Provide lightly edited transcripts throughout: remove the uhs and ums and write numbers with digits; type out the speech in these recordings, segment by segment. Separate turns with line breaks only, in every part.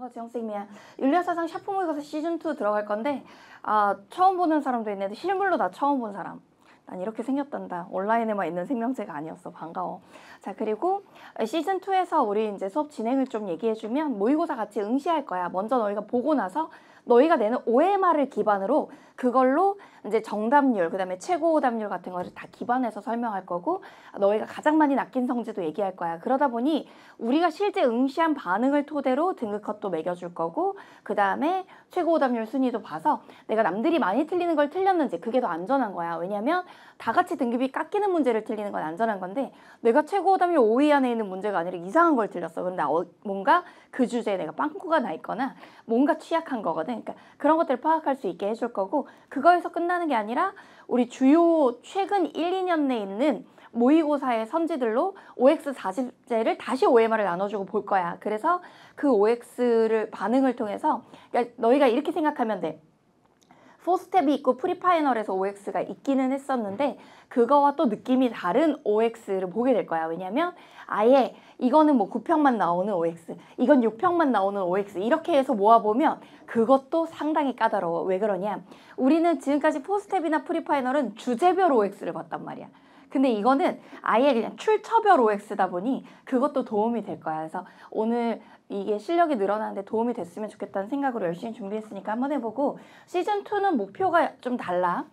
지영쌤이야. 윤리학사상 샤프 모의고사 시즌2 들어갈 건데 처음 보는 사람도 있는데 실물로 나 처음 본 사람. 난 이렇게 생겼단다. 온라인에만 있는 생명체가 아니었어. 반가워. 자, 그리고 시즌2에서 우리 이제 수업 진행을 좀 얘기해주면 모의고사 같이 응시할 거야. 먼저 너희가 보고 나서 너희가 내는 OMR을 기반으로 그걸로 이제 정답률, 그 다음에 최고 오답률 같은 거를 다 기반해서 설명할 거고, 너희가 가장 많이 낚인 성지도 얘기할 거야. 그러다 보니 우리가 실제 응시한 반응을 토대로 등급컷도 매겨줄 거고, 그 다음에 최고 오답률 순위도 봐서 내가 남들이 많이 틀리는 걸 틀렸는지, 그게 더 안전한 거야. 왜냐면 다 같이 등급이 깎이는 문제를 틀리는 건 안전한 건데, 내가 최고 오답률 5위 안에 있는 문제가 아니라 이상한 걸 틀렸어. 근데 뭔가 그 주제에 내가 빵꾸가 나 있거나 뭔가 취약한 거거든. 그러니까 그런 것들을 파악할 수 있게 해줄 거고, 그거에서 끝나는 게 아니라 우리 주요 최근 1, 2년 내에 있는 모의고사의 선지들로 OX 40제를 다시 OMR을 나눠주고 볼 거야. 그래서 그 OX를 반응을 통해서, 그러니까 너희가 이렇게 생각하면 돼. 4스텝이 있고 프리파이널에서 OX가 있기는 했었는데 그거와 또 느낌이 다른 OX를 보게 될 거야. 왜냐면 아예 이거는 뭐 9평만 나오는 OX, 이건 6평만 나오는 OX 이렇게 해서 모아보면 그것도 상당히 까다로워. 왜 그러냐? 우리는 지금까지 4스텝이나 프리파이널은 주제별 OX를 봤단 말이야. 근데 이거는 아예 그냥 출처별 OX다 보니 그것도 도움이 될 거야. 그래서 오늘 이게 실력이 늘어나는데 도움이 됐으면 좋겠다는 생각으로 열심히 준비했으니까 한번 해보고, 시즌2는 목표가 좀 달라.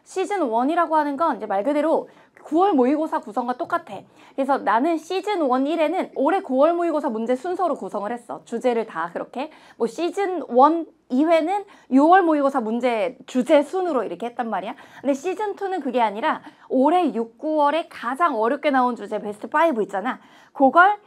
시즌1이라고 하는 건 이제 말 그대로 9월 모의고사 구성과 똑같아. 그래서 나는 시즌1 1에는 올해 9월 모의고사 문제 순서로 구성을 했어. 주제를 다 그렇게. 뭐 시즌1 2회는 6월 모의고사 문제 주제 순으로 이렇게 했단 말이야. 근데 시즌2는 그게 아니라 올해 6, 9월에 가장 어렵게 나온 주제 베스트 5 있잖아. 그걸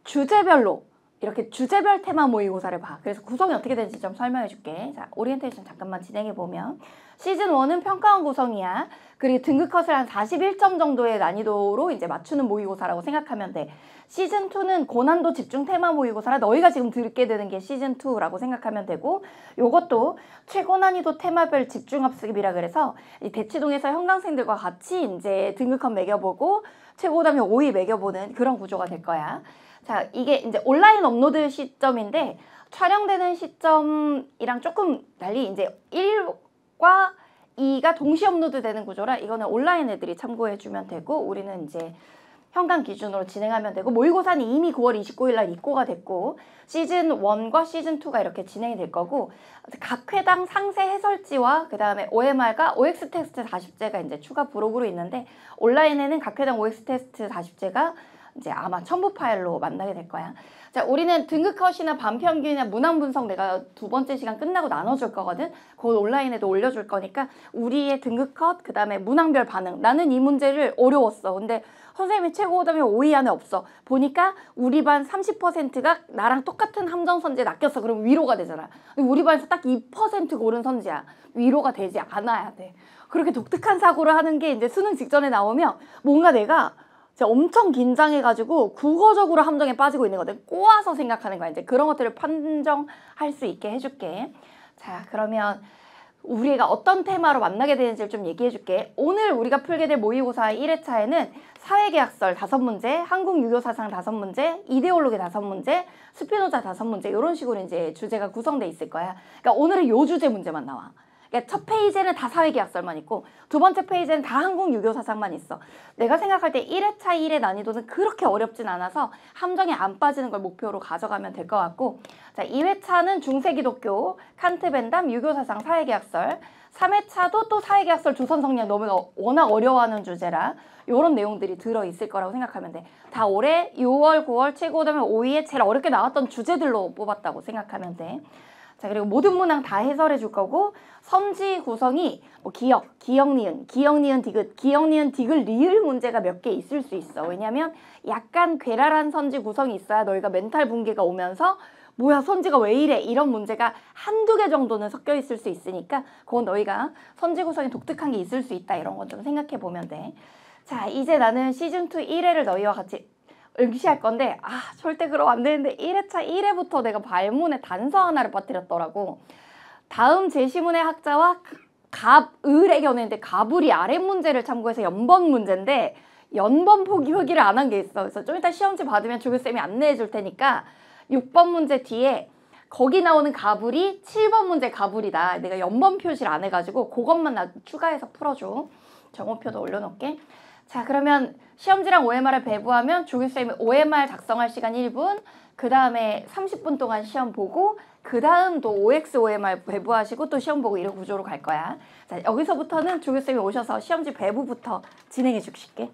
주제별로 이렇게 주제별 테마 모의고사를 봐. 그래서 구성이 어떻게 되는지 좀 설명해 줄게. 자, 오리엔테이션 잠깐만 진행해 보면, 시즌1은 평가원 구성이야. 그리고 등급컷을 한 41점 정도의 난이도로 이제 맞추는 모의고사라고 생각하면 돼. 시즌2는 고난도 집중 테마 모의고사라 너희가 지금 듣게 되는 게 시즌2라고 생각하면 되고, 요것도 최고 난이도 테마별 집중학습이라 그래서 이 대치동에서 현강생들과 같이 이제 등급컷 매겨보고 최고 오답률 5위 매겨보는 그런 구조가 될 거야. 자, 이게 이제 온라인 업로드 시점인데 촬영되는 시점이랑 조금 달리 이제 1과 2가 동시 업로드 되는 구조라 이거는 온라인 애들이 참고해주면 되고, 우리는 이제 현강 기준으로 진행하면 되고, 모의고사는 이미 9월 29일 날 입고가 됐고 시즌1과 시즌2가 이렇게 진행이 될 거고, 각 회당 상세 해설지와 그 다음에 OMR과 OX 테스트 40제가 이제 추가 부록으로 있는데, 온라인에는 각 회당 OX 테스트 40제가 이제 아마 첨부 파일로 만나게 될 거야. 자, 우리는 등급컷이나 반평균이나 문항 분석 내가 2번째 시간 끝나고 나눠줄 거거든. 그걸 온라인에도 올려줄 거니까 우리의 등급컷, 그 다음에 문항별 반응. 나는 이 문제를 어려웠어. 근데 선생님이 최고 오답률 5위 안에 없어. 보니까 우리 반 30%가 나랑 똑같은 함정 선지에 낚였어. 그럼 위로가 되잖아. 우리 반에서 딱 2%가 오른 선지야. 위로가 되지 않아야 돼. 그렇게 독특한 사고를 하는 게 이제 수능 직전에 나오면 뭔가 내가 엄청 긴장해가지고 국어적으로 함정에 빠지고 있는 거든. 꼬아서 생각하는 거야. 이제 그런 것들을 판정할 수 있게 해줄게. 자, 그러면 우리가 어떤 테마로 만나게 되는지를 좀 얘기해줄게. 오늘 우리가 풀게 될 모의고사 1회차에는 사회계약설 5문제, 한국 유교사상 5문제, 이데올로기 5문제, 스피노자 5문제 이런 식으로 이제 주제가 구성돼 있을 거야. 그러니까 오늘은 요 주제 문제만 나와. 그러니까 첫 페이지에는 다 사회계약설만 있고 두 번째 페이지에는 다 한국 유교사상만 있어. 내가 생각할 때 1회차 1의 난이도는 그렇게 어렵진 않아서 함정에 안 빠지는 걸 목표로 가져가면 될 것 같고, 자, 2회차는 중세기독교, 칸트 벤담, 유교사상, 사회계약설, 3회차도 또 사회계약설, 조선성리학 너무 워낙 어려워하는 주제라 이런 내용들이 들어있을 거라고 생각하면 돼. 다 올해 6월, 9월 최고 오답률 5위에 제일 어렵게 나왔던 주제들로 뽑았다고 생각하면 돼. 자, 그리고 모든 문항 다 해설해 줄 거고, 선지 구성이 뭐 기역, 니은, 디귿, 니은, 디귿, 리을 문제가 몇 개 있을 수 있어. 왜냐면 약간 괴랄한 선지 구성이 있어야 너희가 멘탈 붕괴가 오면서 뭐야 선지가 왜 이래 이런 문제가 한두 개 정도는 섞여 있을 수 있으니까 그건 너희가 선지 구성이 독특한 게 있을 수 있다 이런 건 좀 생각해 보면 돼. 자, 이제 나는 시즌2 1회를 너희와 같이 응시할 건데 절대 그러면 안 되는데 1회차 1회부터 내가 발문에 단서 하나를 빠뜨렸더라고. 다음 제시문의 학자와 갑을의 견해인데 갑을이 아랫 문제를 참고해서 연번 문제인데 연번 표기를 안 한 게 있어. 그래서 좀 이따 시험지 받으면 조교쌤이 안내해 줄 테니까 6번 문제 뒤에 거기 나오는 가불이 7번 문제 가불이다. 내가 연번 표시를 안 해가지고 그것만 추가해서 풀어줘. 정오표도 올려놓을게. 자, 그러면 시험지랑 OMR을 배부하면 조교쌤이 OMR 작성할 시간 1분, 그 다음에 30분 동안 시험 보고, 그 다음 또 OX, OMR 배부하시고 또 시험 보고 이런 구조로 갈 거야. 자, 여기서부터는 조교쌤이 오셔서 시험지 배부부터 진행해 주실게.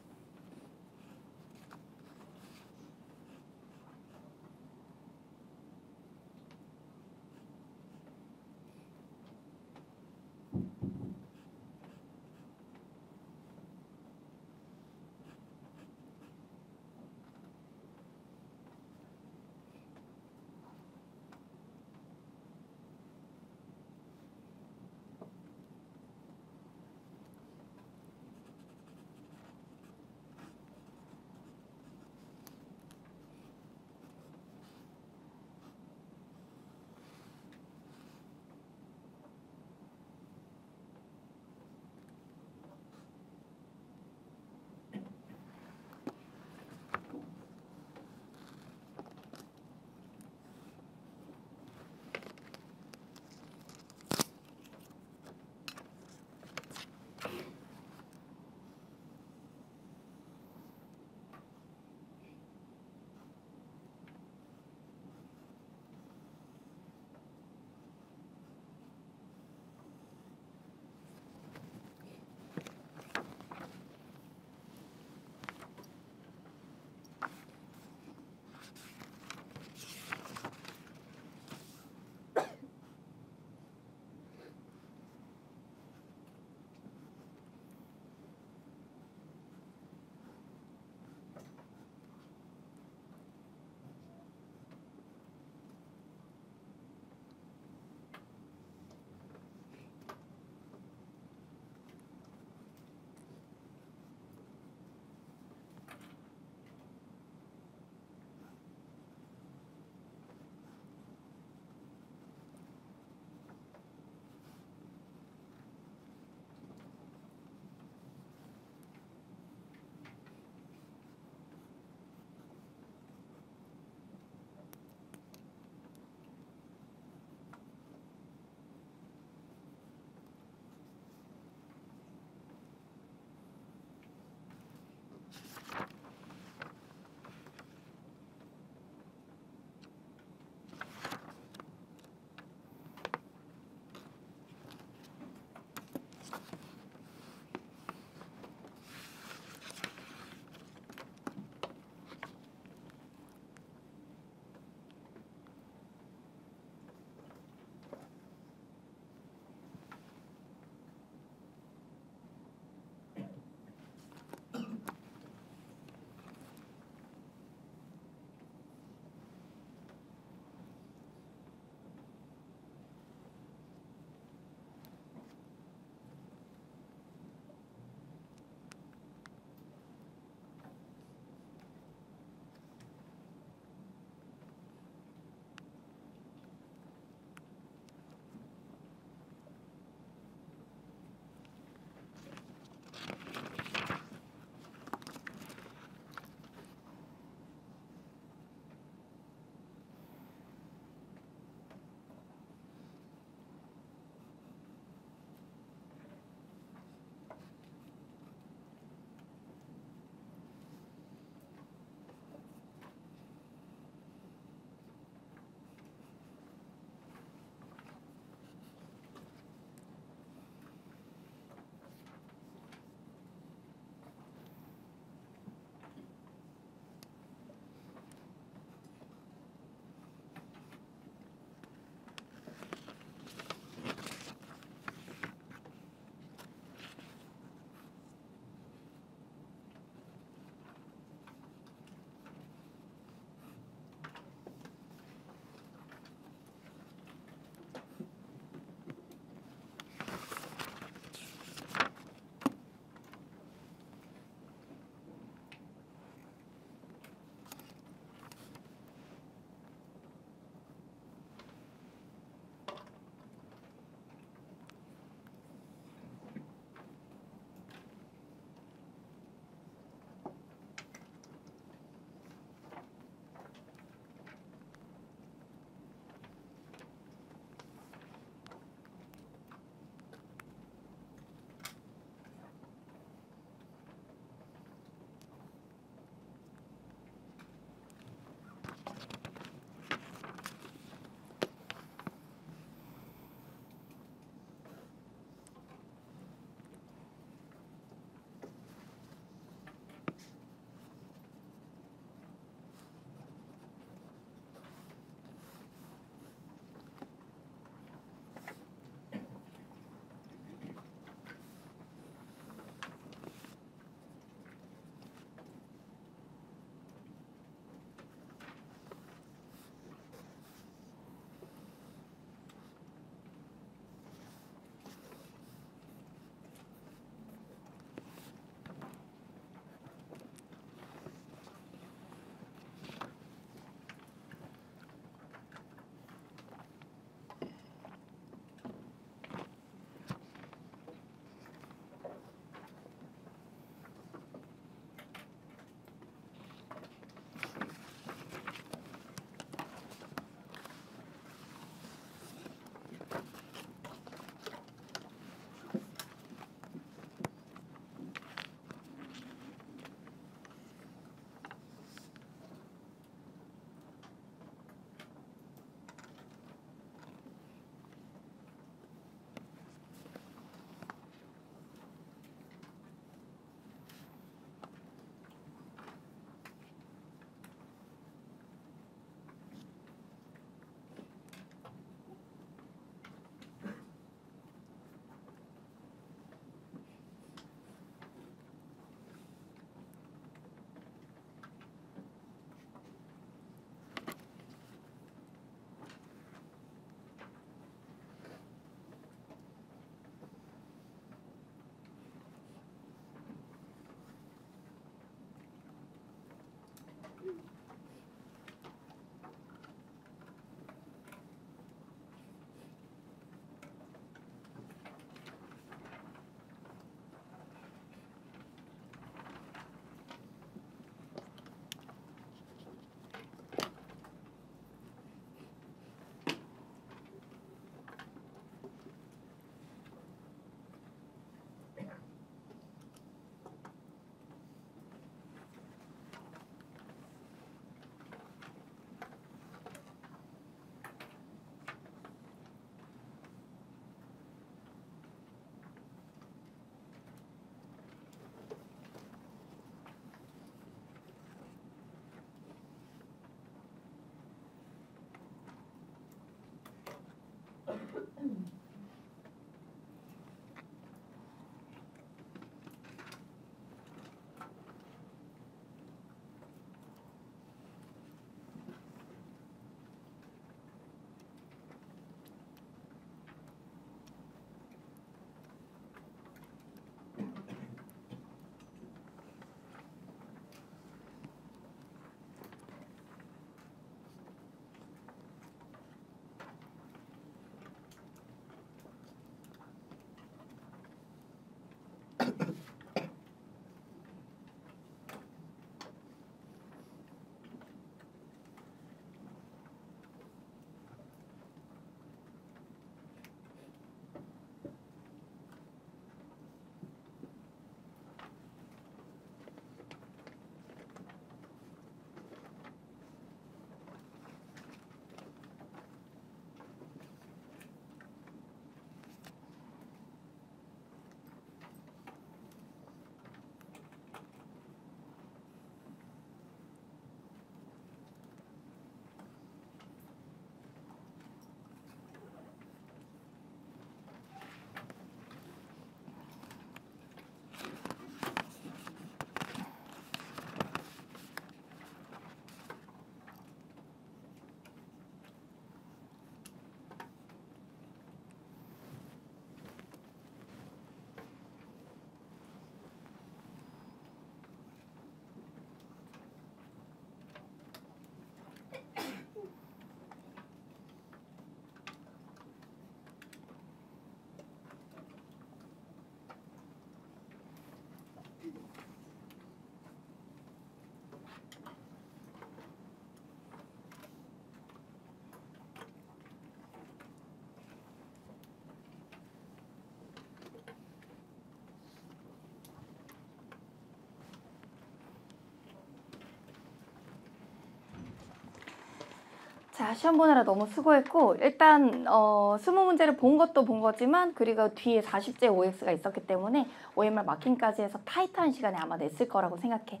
자, 시험 보느라 너무 수고했고 일단 20문제를 본 것도 본 거지만 그리고 뒤에 40제 OX가 있었기 때문에 OMR 마킹까지 해서 타이트한 시간에 아마 냈을 거라고 생각해.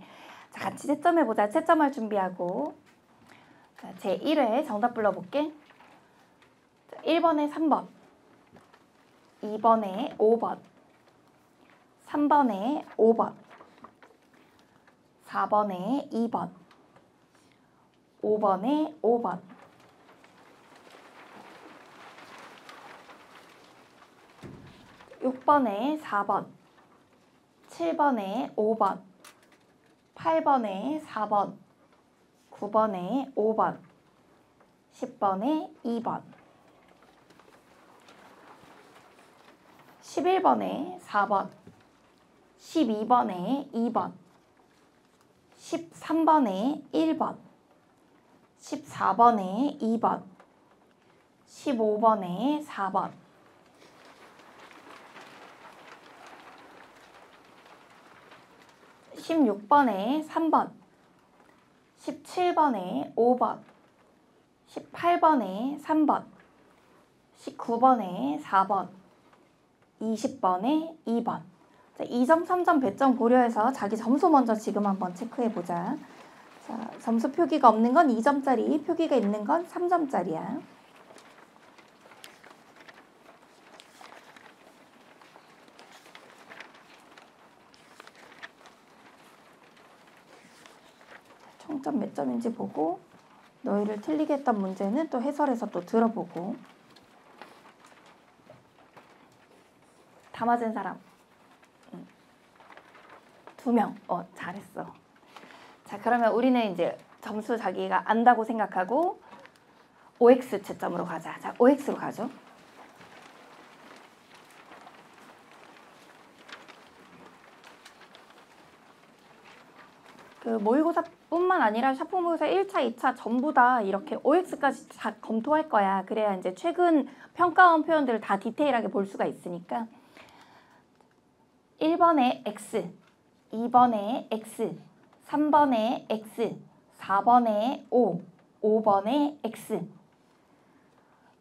자, 같이 채점해보자. 채점할 준비하고. 자, 제1회 정답 불러볼게. 자, 1번에 3번, 2번에 5번, 3번에 5번, 4번에 2번, 5번에 5번, 6번에 4번, 7번에 5번, 8번에 4번, 9번에 5번, 10번에 2번, 11번에 4번, 12번에 2번, 13번에 1번, 14번에 2번, 15번에 4번, 16번에 3번, 17번에 5번, 18번에 3번, 19번에 4번, 20번에 2번. 자, 2점, 3점 배점 고려해서 자기 점수 먼저 지금 한번 체크해보자. 자, 점수 표기가 없는 건 2점짜리, 표기가 있는 건 3점짜리야. 총점 몇 점인지 보고 너희를 틀리게 했던 문제는 또 해설해서 또 들어보고. 다 맞은 사람 2명. 잘했어. 자, 그러면 우리는 이제 점수 자기가 안다고 생각하고 OX 채점으로 가자. 자, OX로 가죠. 그 모의고사뿐만 아니라 샤프 모의고사 1차, 2차 전부 다 이렇게 OX까지 다 검토할 거야. 그래야 이제 최근 평가원 표현들을 다 디테일하게 볼 수가 있으니까. 1번에 X, 2번에 X, 3번에 X, 4번에 O, 5번에 X,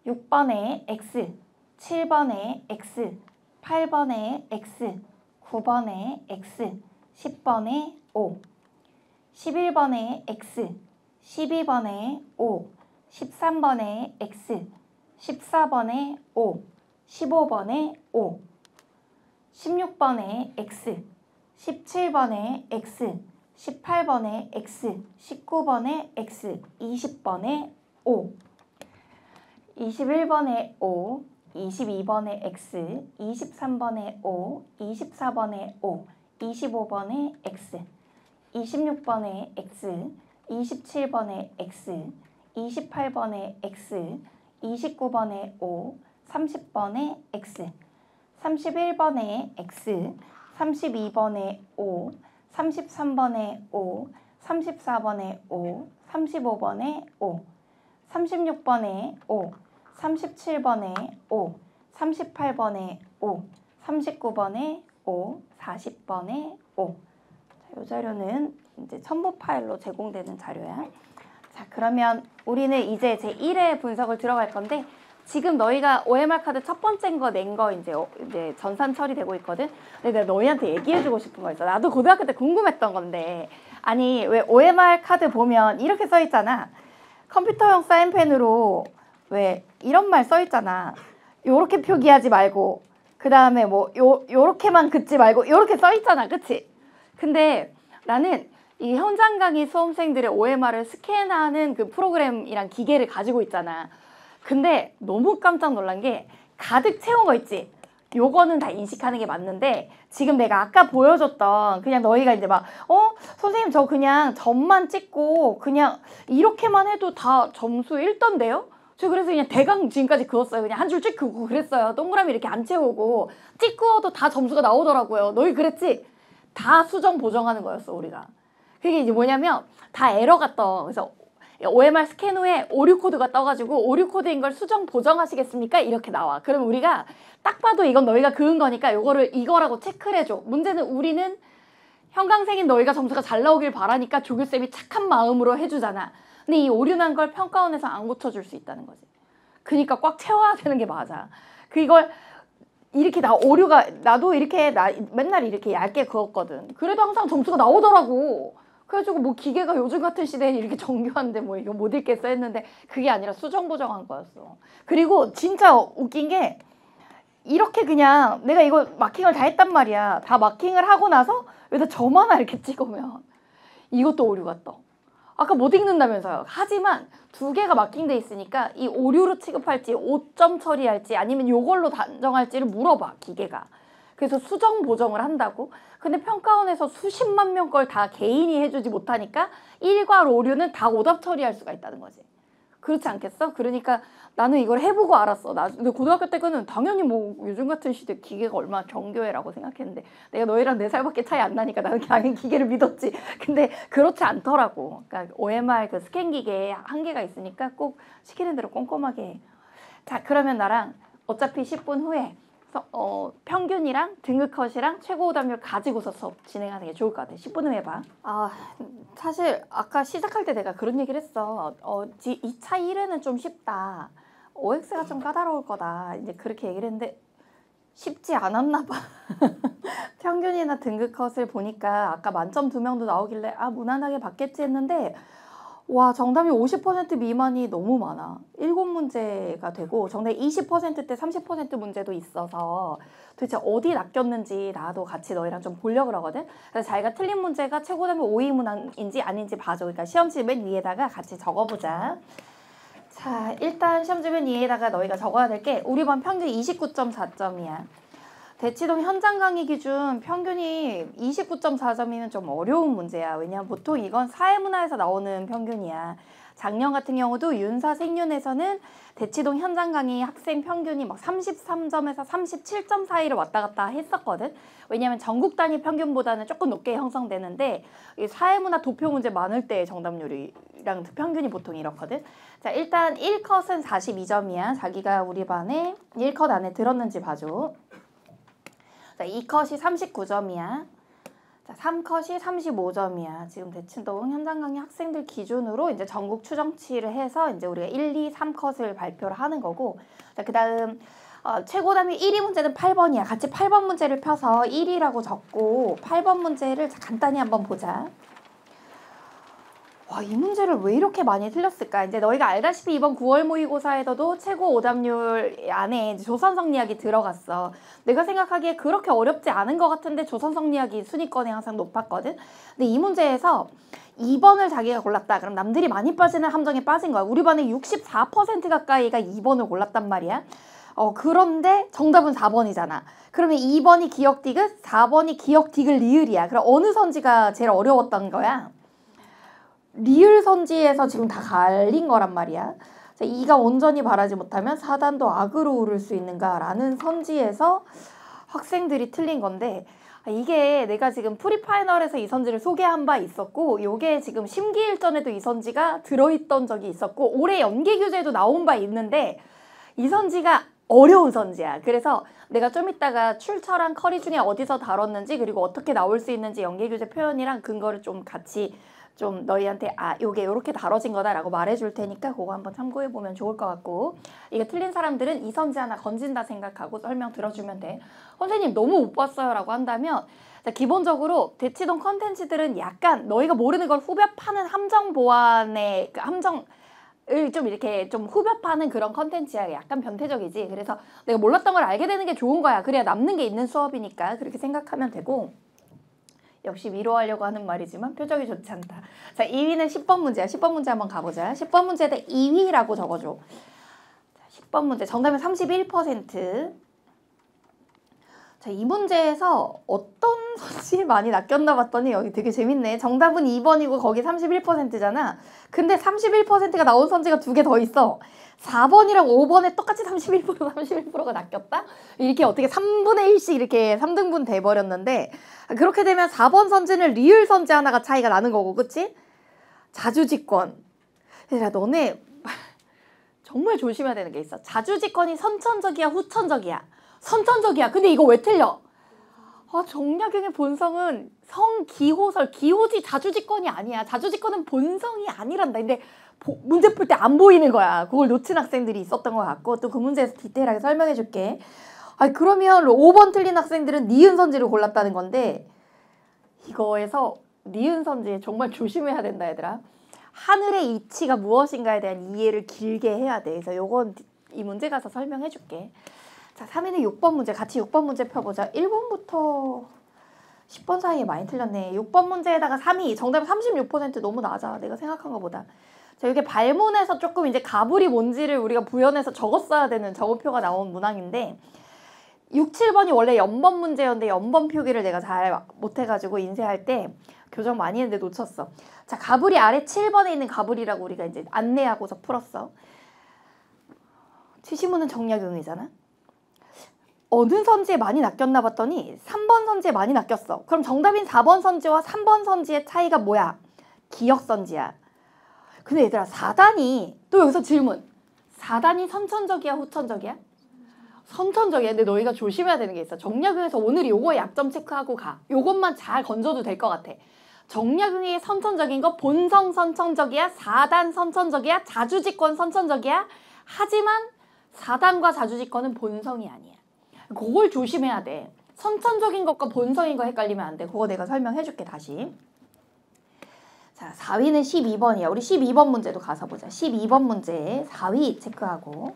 6번에 X, 7번에 X, 8번에 X, 9번에 X, 10번에 O, 11번에 X, 12번에 O, 13번에 X, 14번에 O, 15번에 O, 16번에 X, 17번에 X, 18번에 X, 19번에 X, 20번에 O, 21번에 O, 22번에 X, 23번에 O, 24번에 O, 25번에 X, 26번에 X, 27번에 X, 28번에 X, 29번에 O, 30번에 X, 31번에 X, 32번에 O, 33번에 O, 34번에 O, 35번에 O, 36번에 O, 37번에 O, 38번에 O, 39번에 O, 40번에 O. 자, 이 자료는 이제 첨부 파일로 제공되는 자료야. 자, 그러면 우리는 이제 제1회 분석을 들어갈 건데 지금 너희가 OMR 카드 첫 번째 거 낸 거 이제 전산 처리되고 있거든. 근데 내가 너희한테 얘기해주고 싶은 거 있어. 나도 고등학교 때 궁금했던 건데 아니 왜 OMR 카드 보면 이렇게 써 있잖아. 컴퓨터용 사인펜으로 왜 이런 말 써 있잖아. 요렇게 표기하지 말고 그 다음에 뭐 요렇게만 긋지 말고 요렇게 써 있잖아. 그치? 근데 나는 이 현장 강의 수험생들의 OMR을 스캔하는 그 프로그램이랑 기계를 가지고 있잖아. 근데 너무 깜짝 놀란 게 가득 채운 거 있지? 요거는 다 인식하는 게 맞는데 지금 내가 아까 보여줬던 그냥 너희가 이제 막 선생님 저 그냥 점만 찍고 그냥 이렇게만 해도 다 점수 1던데요? 저 그래서 그냥 대강 지금까지 그었어요. 그냥 한 줄 찍 그고 그랬어요. 동그라미 이렇게 안 채우고 찍 그어도 다 점수가 나오더라고요. 너희 그랬지? 다 수정 보정하는 거였어 우리가. 그게 이제 뭐냐면 다 에러가 떠. 그래서 OMR 스캔 후에 오류 코드가 떠가지고 오류 코드인 걸 수정 보정하시겠습니까? 이렇게 나와. 그럼 우리가 딱 봐도 이건 너희가 그은 거니까 요거를 이거라고 체크를 해줘. 문제는 우리는 형광색인 너희가 점수가 잘 나오길 바라니까 조교쌤이 착한 마음으로 해주잖아. 근데 이 오류난 걸 평가원에서 안 고쳐줄 수 있다는 거지. 그러니까 꽉 채워야 되는 게 맞아. 이걸 이렇게 나도 이렇게 맨날 이렇게 얇게 그었거든. 그래도 항상 점수가 나오더라고. 그래가지고 뭐 기계가 요즘 같은 시대에 이렇게 정교한데 뭐 이거 못 읽겠어 했는데 그게 아니라 수정 보정한 거였어. 그리고 진짜 웃긴 게 이렇게 그냥 내가 이거 마킹을 다 했단 말이야. 다 마킹을 하고 나서 여기다 점 하나 이렇게 찍으면 이것도 오류가 떠. 아까 못 읽는다면서요. 하지만 두 개가 마킹돼 있으니까 이 오류로 취급할지 5점 처리할지 아니면 요걸로 단정할지를 물어봐 기계가. 그래서 수정 보정을 한다고. 근데 평가원에서 수십만 명 걸 다 개인이 해주지 못하니까 일괄 오류는 다 오답 처리할 수가 있다는 거지. 그렇지 않겠어? 그러니까 나는 이걸 해보고 알았어. 근데 고등학교 때는 당연히 뭐 요즘 같은 시대 기계가 얼마나 정교해라고 생각했는데 내가 너희랑 4살밖에 차이 안 나니까 나는 당연히 기계를 믿었지. 근데 그렇지 않더라고. 그러니까 OMR 그 스캔 기계에 한계가 있으니까 꼭 시키는 대로 꼼꼼하게 해. 자, 그러면 나랑 어차피 10분 후에 평균이랑 등급컷이랑 최고 오답률 가지고서 수업 진행하는 게 좋을 것 같아. 10분 후에 봐. 사실 아까 시작할 때 내가 그런 얘기를 했어. 2차 1회는 좀 쉽다. OX가 좀 까다로울 거다. 이제 그렇게 얘기를 했는데 쉽지 않았나 봐. 평균이나 등급컷을 보니까 아까 만점 2명도 나오길래 무난하게 받겠지 했는데 와, 정답이 50% 미만이 너무 많아. 7문제가 되고 정답이 20%대 30% 문제도 있어서 도대체 어디 낚였는지 나도 같이 너희랑 좀 보려고 그러거든. 그래서 자기가 틀린 문제가 최고점이 5위문항인지 아닌지 봐줘. 그러니까 시험지 맨 위에다가 같이 적어보자. 자, 일단 시험지 맨 위에다가 너희가 적어야 될 게 우리 반 평균 29.4점이야. 대치동 현장 강의 기준 평균이 29.4점이면 좀 어려운 문제야. 왜냐면 보통 이건 사회문화에서 나오는 평균이야. 작년 같은 경우도 윤사 생윤에서는 대치동 현장 강의 학생 평균이 막 33점에서 37점 사이를 왔다 갔다 했었거든. 왜냐면 전국 단위 평균보다는 조금 높게 형성되는데 이 사회문화 도표 문제 많을 때 정답률이랑 평균이 보통 이렇거든. 자, 일단 1컷은 42점이야. 자기가 우리 반에 1컷 안에 들었는지 봐줘. 자, 2컷이 39점이야. 자, 3컷이 35점이야. 지금 대치동 현장 강의 학생들 기준으로 이제 전국 추정치를 해서 이제 우리가 1, 2, 3컷을 발표를 하는 거고. 자, 그다음 최고답이 1위 문제는 8번이야. 같이 8번 문제를 펴서 1위라고 적고 8번 문제를 간단히 한번 보자. 와, 이 문제를 왜 이렇게 많이 틀렸을까? 이제 너희가 알다시피 이번 9월 모의고사에서도 최고 오답률 안에 조선성리학이 들어갔어. 내가 생각하기에 그렇게 어렵지 않은 것 같은데 조선성리학이 순위권에 항상 높았거든. 근데 이 문제에서 2번을 자기가 골랐다. 그럼 남들이 많이 빠지는 함정에 빠진 거야. 우리 반에 64% 가까이가 2번을 골랐단 말이야. 그런데 정답은 4번이잖아. 그러면 2번이 기억 디귿, 4번이 기억 디귿 리을이야. 그럼 어느 선지가 제일 어려웠던 거야? 리을 선지에서 지금 다 갈린 거란 말이야. 자, 이가 온전히 바라지 못하면 사단도 악으로 오를 수 있는가라는 선지에서 학생들이 틀린 건데 이게 내가 지금 프리파이널에서 이 선지를 소개한 바 있었고 요게 지금 심기일전에도 이 선지가 들어있던 적이 있었고 올해 연계교재에도 나온 바 있는데 이 선지가 어려운 선지야. 그래서 내가 좀 이따가 출처랑 커리 중에 어디서 다뤘는지 그리고 어떻게 나올 수 있는지 연계교재 표현이랑 근거를 좀 같이 좀 너희한테 요게 요렇게 다뤄진 거다라고 말해줄 테니까 그거 한번 참고해보면 좋을 것 같고 이게 틀린 사람들은 이 선지 하나 건진다 생각하고 설명 들어주면 돼. 선생님 너무 못 봤어요 라고 한다면 자, 기본적으로 대치동 컨텐츠들은 약간 너희가 모르는 걸 후벼 파는 함정 보완의 그 함정을 좀 이렇게 좀 후벼 파는 그런 컨텐츠야. 약간 변태적이지. 그래서 내가 몰랐던 걸 알게 되는 게 좋은 거야. 그래야 남는 게 있는 수업이니까 그렇게 생각하면 되고 역시 위로하려고 하는 말이지만 표정이 좋지 않다. 자, 2위는 10번 문제야. 10번 문제 한번 가보자. 10번 문제에다 2위라고 적어줘. 자, 10번 문제. 정답은 31%. 자, 이 문제에서 어떤 선지에 많이 낚였나 봤더니 여기 되게 재밌네. 정답은 2번이고 거기 31%잖아. 근데 31%가 나온 선지가 2개 더 있어. 4번이랑 5번에 똑같이 31%가 낚였다? 이렇게 어떻게 3분의 1씩 이렇게 3등분 돼버렸는데 그렇게 되면 4번 선지는 리을 선지 하나가 차이가 나는 거고, 그치? 자주직권. 얘들아, 너네 정말 조심해야 되는 게 있어. 자주직권이 선천적이야, 후천적이야? 선천적이야. 근데 이거 왜 틀려? 정약용의 본성은 성기호설, 기호지 자주직권이 아니야. 자주직권은 본성이 아니란다. 근데 문제 풀 때 안 보이는 거야. 그걸 놓친 학생들이 있었던 것 같고 또 그 문제에서 디테일하게 설명해 줄게. 그러면 5번 틀린 학생들은 니은 선지를 골랐다는 건데 이거에서 니은 선지 정말 조심해야 된다 얘들아. 하늘의 이치가 무엇인가에 대한 이해를 길게 해야 돼. 그래서 요건 이 문제 가서 설명해 줄게. 자, 3위는 6번 문제. 같이 6번 문제 펴보자. 1번부터 10번 사이에 많이 틀렸네. 6번 문제에다가 3위. 정답 36% 너무 낮아. 내가 생각한 것보다. 자, 이게 발문에서 조금 이제 가불이 뭔지를 우리가 부연해서 적었어야 되는 적어표가 나온 문항인데 6, 7번이 원래 연번 문제였는데 연번 표기를 내가 잘 못해가지고 인쇄할 때 교정 많이 했는데 놓쳤어. 자, 가불이 아래 7번에 있는 가불이라고 우리가 이제 안내하고서 풀었어. 치시문은 정약용이잖아. 어느 선지에 많이 낚였나 봤더니 3번 선지에 많이 낚였어. 그럼 정답인 4번 선지와 3번 선지의 차이가 뭐야? 기역 선지야. 근데 얘들아 4단이 또 여기서 질문. 4단이 선천적이야 후천적이야? 선천적이야. 근데 너희가 조심해야 되는 게 있어. 정약용에서 오늘 요거 약점 체크하고 가. 요것만 잘 건져도 될 것 같아. 정약용의 선천적인 거 본성 선천적이야? 4단 선천적이야? 자주직권 선천적이야? 하지만 4단과 자주직권은 본성이 아니야. 그걸 조심해야 돼. 선천적인 것과 본성인 거 헷갈리면 안 돼. 그거 내가 설명해 줄게 다시. 자, 4위는 12번이야. 우리 12번 문제도 가서 보자. 12번 문제 4위 체크하고.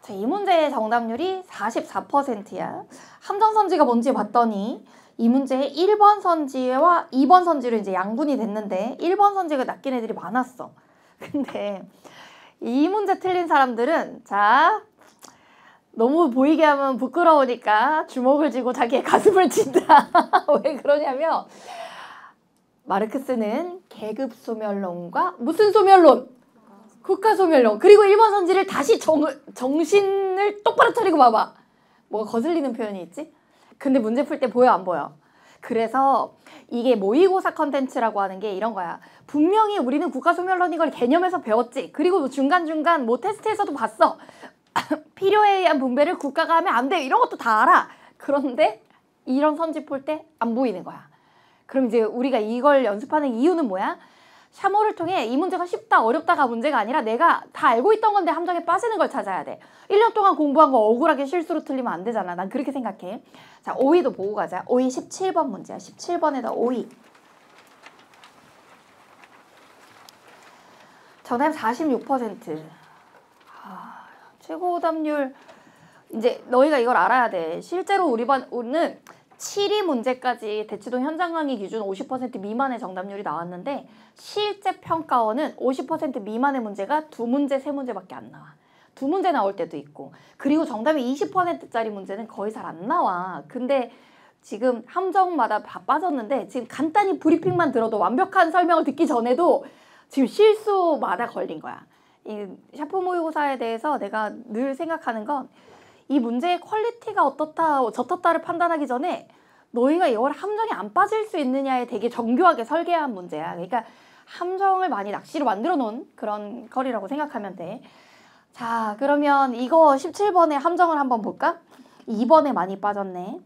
자, 이 문제의 정답률이 44%야. 함정선지가 뭔지 봤더니 이 문제에 1번 선지와 2번 선지로 이제 양분이 됐는데 1번 선지가 낚인 애들이 많았어. 근데 이 문제 틀린 사람들은 자 너무 보이게 하면 부끄러우니까 주먹을 쥐고 자기의 가슴을 친다. 왜 그러냐면 마르크스는 계급 소멸론과 무슨 소멸론? 국가 소멸론. 그리고 1번 선지를 다시 정신을 똑바로 차리고 봐봐. 뭐가 거슬리는 표현이 있지? 근데 문제 풀 때 보여 안 보여? 그래서 이게 모의고사 컨텐츠라고 하는 게 이런 거야. 분명히 우리는 국가 소멸론 이걸 개념에서 배웠지. 그리고 중간중간 뭐 테스트에서도 봤어. 필요에 의한 분배를 국가가 하면 안 돼. 이런 것도 다 알아. 그런데 이런 선지 풀 때 안 보이는 거야. 그럼 이제 우리가 이걸 연습하는 이유는 뭐야? 샤모를 통해 이 문제가 쉽다 어렵다가 문제가 아니라 내가 다 알고 있던 건데 함정에 빠지는 걸 찾아야 돼. 1년 동안 공부한 거 억울하게 실수로 틀리면 안 되잖아. 난 그렇게 생각해. 자, 5위도 보고 가자. 5위 17번 문제야. 17번에다 5위. 정답 46%. 최고 오답률. 이제 너희가 이걸 알아야 돼. 실제로 우리 반은 7위 문제까지 대치동 현장 강의 기준 50% 미만의 정답률이 나왔는데 실제 평가원은 50% 미만의 문제가 2문제, 3문제밖에 안 나와. 2문제 나올 때도 있고 그리고 정답이 20%짜리 문제는 거의 잘 안 나와. 근데 지금 함정마다 다 빠졌는데 지금 간단히 브리핑만 들어도 완벽한 설명을 듣기 전에도 지금 실수마다 걸린 거야. 이 샤프 모의고사에 대해서 내가 늘 생각하는 건 이 문제의 퀄리티가 어떻다 저떻다를 판단하기 전에 너희가 이걸 함정에 안 빠질 수 있느냐에 되게 정교하게 설계한 문제야. 그러니까 함정을 많이 낚시로 만들어 놓은 그런 거리라고 생각하면 돼. 자, 그러면 이거 17번의 함정을 한번 볼까? 2번에 많이 빠졌네.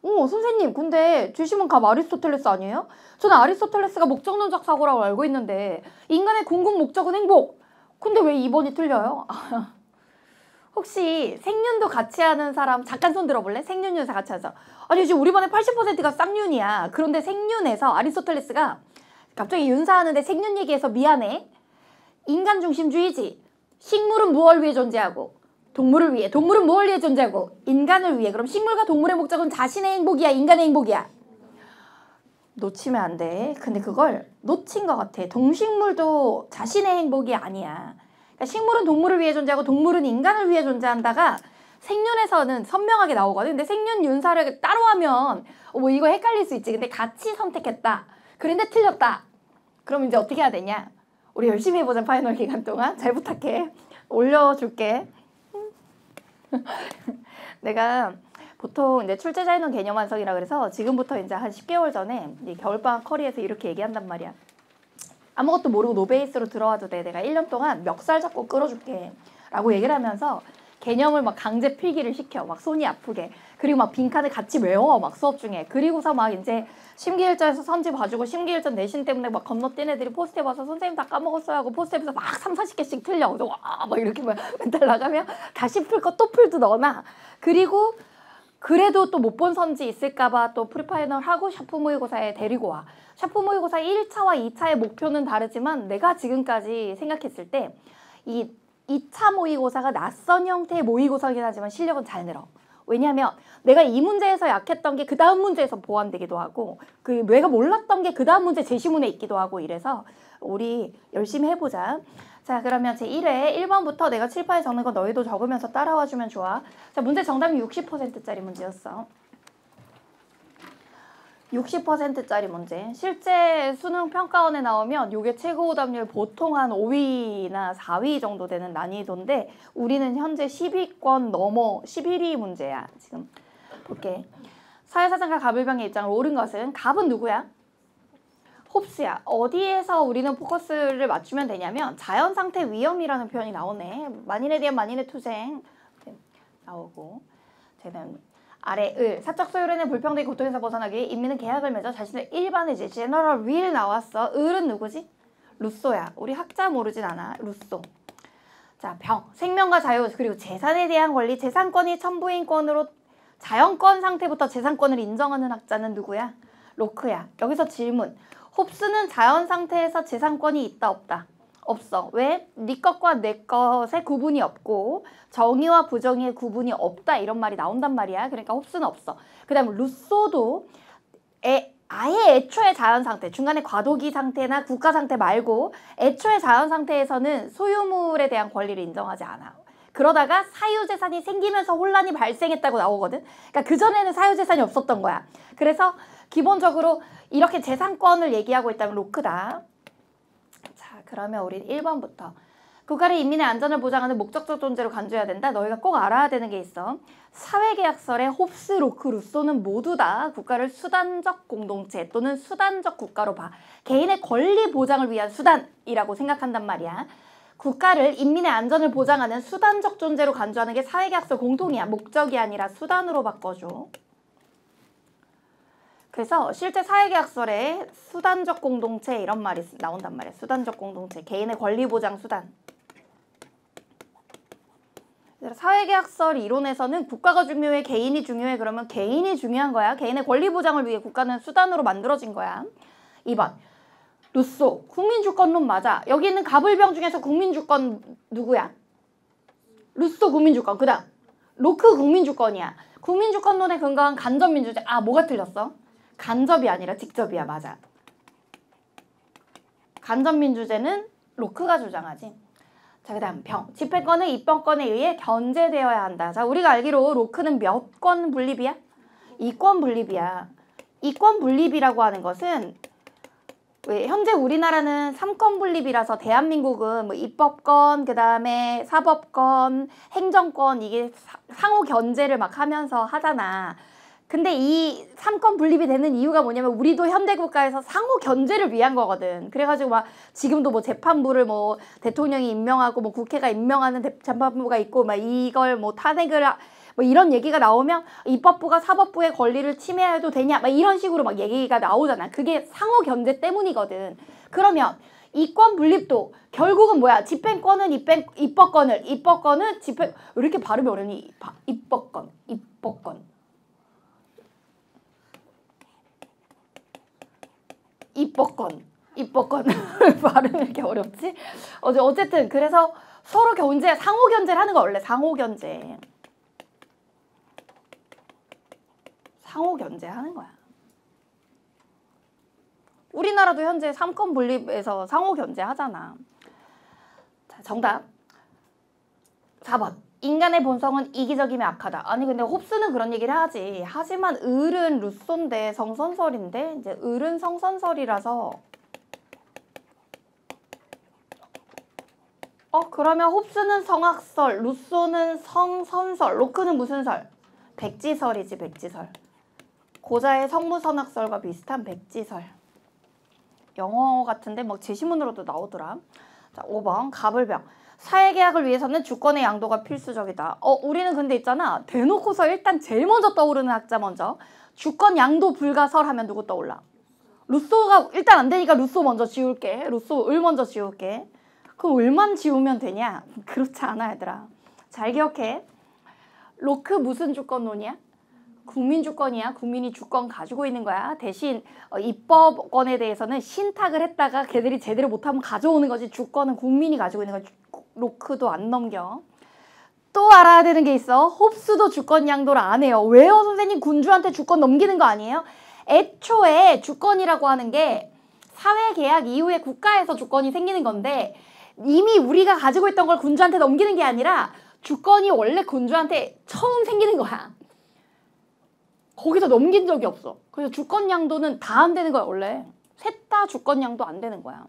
오, 선생님, 근데 주시문 감 아리스토텔레스 아니에요? 저는 아리스토텔레스가 목적론적 사고라고 알고 있는데 인간의 궁극 목적은 행복. 근데 왜 2번이 틀려요? 혹시 생윤도 같이 하는 사람 잠깐 손 들어볼래? 생윤 윤사 같이 하자. 아니 지금 우리 반에 80%가 쌍윤이야. 그런데 생윤에서 아리스토텔레스가 갑자기 윤사하는데 생윤 얘기해서 미안해. 인간 중심주의지. 식물은 무엇을 위해 존재하고 동물을 위해. 동물은 무엇을 위해 존재하고 인간을 위해. 그럼 식물과 동물의 목적은 자신의 행복이야 인간의 행복이야? 놓치면 안 돼. 근데 그걸 놓친 것 같아. 동식물도 자신의 행복이 아니야. 그러니까 식물은 동물을 위해 존재하고 동물은 인간을 위해 존재한다가 생윤에서는 선명하게 나오거든. 근데 생윤 윤사를 따로 하면 뭐 이거 헷갈릴 수 있지. 근데 같이 선택했다. 그런데 틀렸다. 그럼 이제 어떻게 해야 되냐? 우리 열심히 해보자. 파이널 기간 동안. 잘 부탁해. 올려줄게. 내가 보통 이제 출제자인원 개념 완성이라 그래서 지금부터 이제 한 10개월 전에 겨울방학 커리에서 이렇게 얘기한단 말이야. 아무것도 모르고 노베이스로 들어와도 돼. 내가 1년 동안 멱살 잡고 끌어줄게. 라고 얘기를 하면서 개념을 막 강제 필기를 시켜. 막 손이 아프게. 그리고 막 빈칸을 같이 외워. 막 수업 중에. 그리고서 막 이제 심기일전에서 선지 봐주고 심기일전 내신 때문에 막 건너뛴 애들이 포스트잇 봐서 선생님 다 까먹었어요 하고 포스트잇에서 막 3, 40개씩 틀려. 그래서 와 막 이렇게 막 멘탈 나가면 다시 풀 거 또 풀도 넣어놔. 그리고 그래도 또 못 본 선지 있을까봐 또 프리파이널 하고 샤프 모의고사에 데리고 와. 샤프 모의고사 1차와 2차의 목표는 다르지만 내가 지금까지 생각했을 때 이 2차 모의고사가 낯선 형태의 모의고사이긴 하지만 실력은 잘 늘어. 왜냐하면 내가 이 문제에서 약했던 게 그 다음 문제에서 보완되기도 하고 그 내가 몰랐던 게 그 다음 문제 제시문에 있기도 하고 이래서 우리 열심히 해보자. 자 그러면 제1회 1번부터 내가 칠판에 적는 거 너희도 적으면서 따라와 주면 좋아. 자 문제 정답이 60%짜리 문제였어. 60%짜리 문제. 실제 수능 평가원에 나오면 이게 최고 오답률 보통 한 5위나 4위 정도 되는 난이도인데 우리는 현재 10위권 넘어 11위 문제야. 지금 볼게. 사회사상가 갑을병의 입장을 옳은 것은 갑은 누구야? 홉스야. 어디에서 우리는 포커스를 맞추면 되냐면 자연상태 위험이라는 표현이 나오네. 만인에 대한 만인의 투생 나오고 쟤는 아래 을 사적 소유론의 불평등의 고통에서 벗어나기 위해 인민은 계약을 맺어 자신의 일반의지 제너럴 윌 나왔어. 을은 누구지? 루소야. 우리 학자 모르진 않아. 루소. 자 병 생명과 자유 그리고 재산에 대한 권리 재산권이 천부인권으로 자연권 상태부터 재산권을 인정하는 학자는 누구야? 로크야. 여기서 질문. 홉스는 자연 상태에서 재산권이 있다 없다? 없어. 왜? 네 것과 내 것의 구분이 없고 정의와 부정의의 구분이 없다 이런 말이 나온단 말이야. 그러니까 홉스는 없어. 그 다음 루소도 아예 애초에 자연 상태, 중간에 과도기 상태나 국가 상태 말고 애초에 자연 상태에서는 소유물에 대한 권리를 인정하지 않아. 그러다가 사유재산이 생기면서 혼란이 발생했다고 나오거든. 그러니까 그전에는 사유재산이 없었던 거야. 그래서 기본적으로 이렇게 재산권을 얘기하고 있다면 로크다. 자, 그러면 우린 1번부터. 국가를 인민의 안전을 보장하는 목적적 존재로 간주해야 된다. 너희가 꼭 알아야 되는 게 있어. 사회계약설의 홉스, 로크, 루소는 모두 다 국가를 수단적 공동체 또는 수단적 국가로 봐. 개인의 권리 보장을 위한 수단이라고 생각한단 말이야. 국가를 인민의 안전을 보장하는 수단적 존재로 간주하는 게 사회계약설 공통이야. 목적이 아니라 수단으로 바꿔줘. 그래서 실제 사회계약설에 수단적 공동체 이런 말이 나온단 말이야. 수단적 공동체, 개인의 권리 보장 수단. 사회계약설 이론에서는 국가가 중요해, 개인이 중요해. 그러면 개인이 중요한 거야. 개인의 권리 보장을 위해 국가는 수단으로 만들어진 거야. 2번. 루소, 국민주권론 맞아. 여기 있는 갑을병 중에서 국민주권 누구야? 루소 국민주권. 그 다음 로크 국민주권이야. 국민주권론에 근거한 간접민주제. 아, 뭐가 틀렸어? 간접이 아니라 직접이야. 맞아. 간접민주제는 로크가 주장하지. 자, 그 다음 병. 집행권은 입법권에 의해 견제되어야 한다. 자, 우리가 알기로 로크는 몇 권 분립이야? 2권 분립이야. 2권 분립이라고 하는 것은 왜 현재 우리나라는 3권 분립이라서 대한민국은 뭐 입법권, 그 다음에 사법권, 행정권 이게 상호 견제를 막 하면서 하잖아. 근데 이 3권 분립이 되는 이유가 뭐냐면 우리도 현대국가에서 상호 견제를 위한 거거든. 그래가지고 막 지금도 뭐 재판부를 뭐 대통령이 임명하고 뭐 국회가 임명하는 재판부가 있고 막 이걸 뭐 탄핵을 뭐 이런 얘기가 나오면 입법부가 사법부의 권리를 침해해도 되냐 막 이런 식으로 막 얘기가 나오잖아. 그게 상호 견제 때문이거든. 그러면 이권 분립도 결국은 뭐야? 집행권은 입법권은 집행 왜 이렇게 발음이 어려니? 입법권 발음이 이렇게 어렵지? 어쨌든 그래서 서로 상호 견제를 하는 거 원래 상호 견제 하는 거야. 우리나라도 현재 3권 분립에서 상호 견제 하잖아. 자, 정답 4번. 인간의 본성은 이기적이며 악하다. 아니 근데 홉스는 그런 얘기를 하지. 하지만 을은 루소인데 성선설인데 이제 을은 성선설이라서 그러면 홉스는 성악설, 루소는 성선설, 로크는 무슨 설? 백지설이지. 백지설. 고자의 성무선악설과 비슷한 백지설. 영어 같은데 막 제시문으로도 나오더라. 자, 5번 갑을병. 사회계약을 위해서는 주권의 양도가 필수적이다. 우리는 근데 있잖아. 대놓고서 일단 제일 먼저 떠오르는 학자 먼저. 주권 양도 불가설 하면 누구 떠올라? 루소가 일단 안 되니까 루소 먼저 지울게. 루소 을 먼저 지울게. 그럼 을만 지우면 되냐? 그렇지 않아 얘들아. 잘 기억해. 로크 무슨 주권론이야? 국민주권이야. 국민이 주권 가지고 있는 거야. 대신 입법권에 대해서는 신탁을 했다가 걔들이 제대로 못하면 가져오는 거지. 주권은 국민이 가지고 있는 거지. 로크도 안 넘겨. 또 알아야 되는 게 있어. 홉스도 주권 양도를 안 해요. 왜요? 선생님 군주한테 주권 넘기는 거 아니에요? 애초에 주권이라고 하는 게 사회계약 이후에 국가에서 주권이 생기는 건데 이미 우리가 가지고 있던 걸 군주한테 넘기는 게 아니라 주권이 원래 군주한테 처음 생기는 거야. 거기서 넘긴 적이 없어. 그래서 주권 양도는 다 안 되는 거야 원래. 셋 다 주권 양도 안 되는 거야.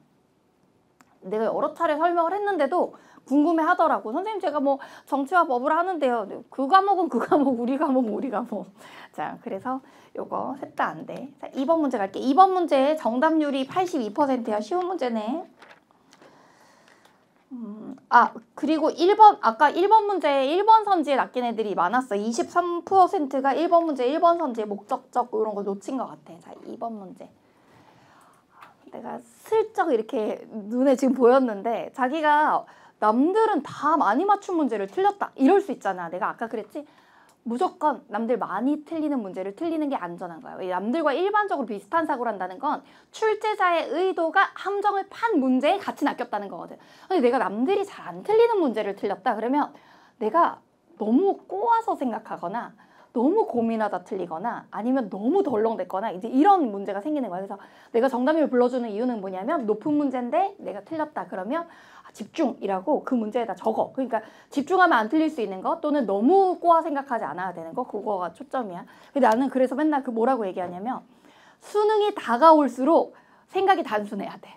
내가 여러 차례 설명을 했는데도 궁금해 하더라고. 선생님 제가 뭐 정치와 법을 하는데요. 그 과목은 그 과목, 우리 과목은 우리 과목. 자, 그래서 요거 셋 다 안 돼. 자, 2번 문제 갈게. 2번 문제 정답률이 82%야. 쉬운 문제네. 그리고 1번, 아까 1번 문제에 1번 선지에 낚인 애들이 많았어. 23%가 1번 문제 1번 선지에 목적적 이런 거 놓친 것 같아. 자, 2번 문제. 내가 슬쩍 이렇게 눈에 지금 보였는데 자기가 남들은 다 많이 맞춘 문제를 틀렸다. 이럴 수 있잖아. 내가 아까 그랬지? 무조건 남들 많이 틀리는 문제를 틀리는 게 안전한 거야. 남들과 일반적으로 비슷한 사고를 한다는 건 출제자의 의도가 함정을 판 문제에 같이 낚였다는 거거든. 근데 내가 남들이 잘 안 틀리는 문제를 틀렸다 그러면 내가 너무 꼬아서 생각하거나 너무 고민하다 틀리거나 아니면 너무 덜렁댔거나 이제 이런 문제가 생기는 거야. 그래서 내가 정답률 불러주는 이유는 뭐냐면 높은 문제인데 내가 틀렸다 그러면 집중이라고 그 문제에다 적어. 그러니까 집중하면 안 틀릴 수 있는 거 또는 너무 꼬아 생각하지 않아야 되는 거 그거가 초점이야. 근데 나는 그래서 맨날 그 뭐라고 얘기하냐면 수능이 다가올수록 생각이 단순해야 돼.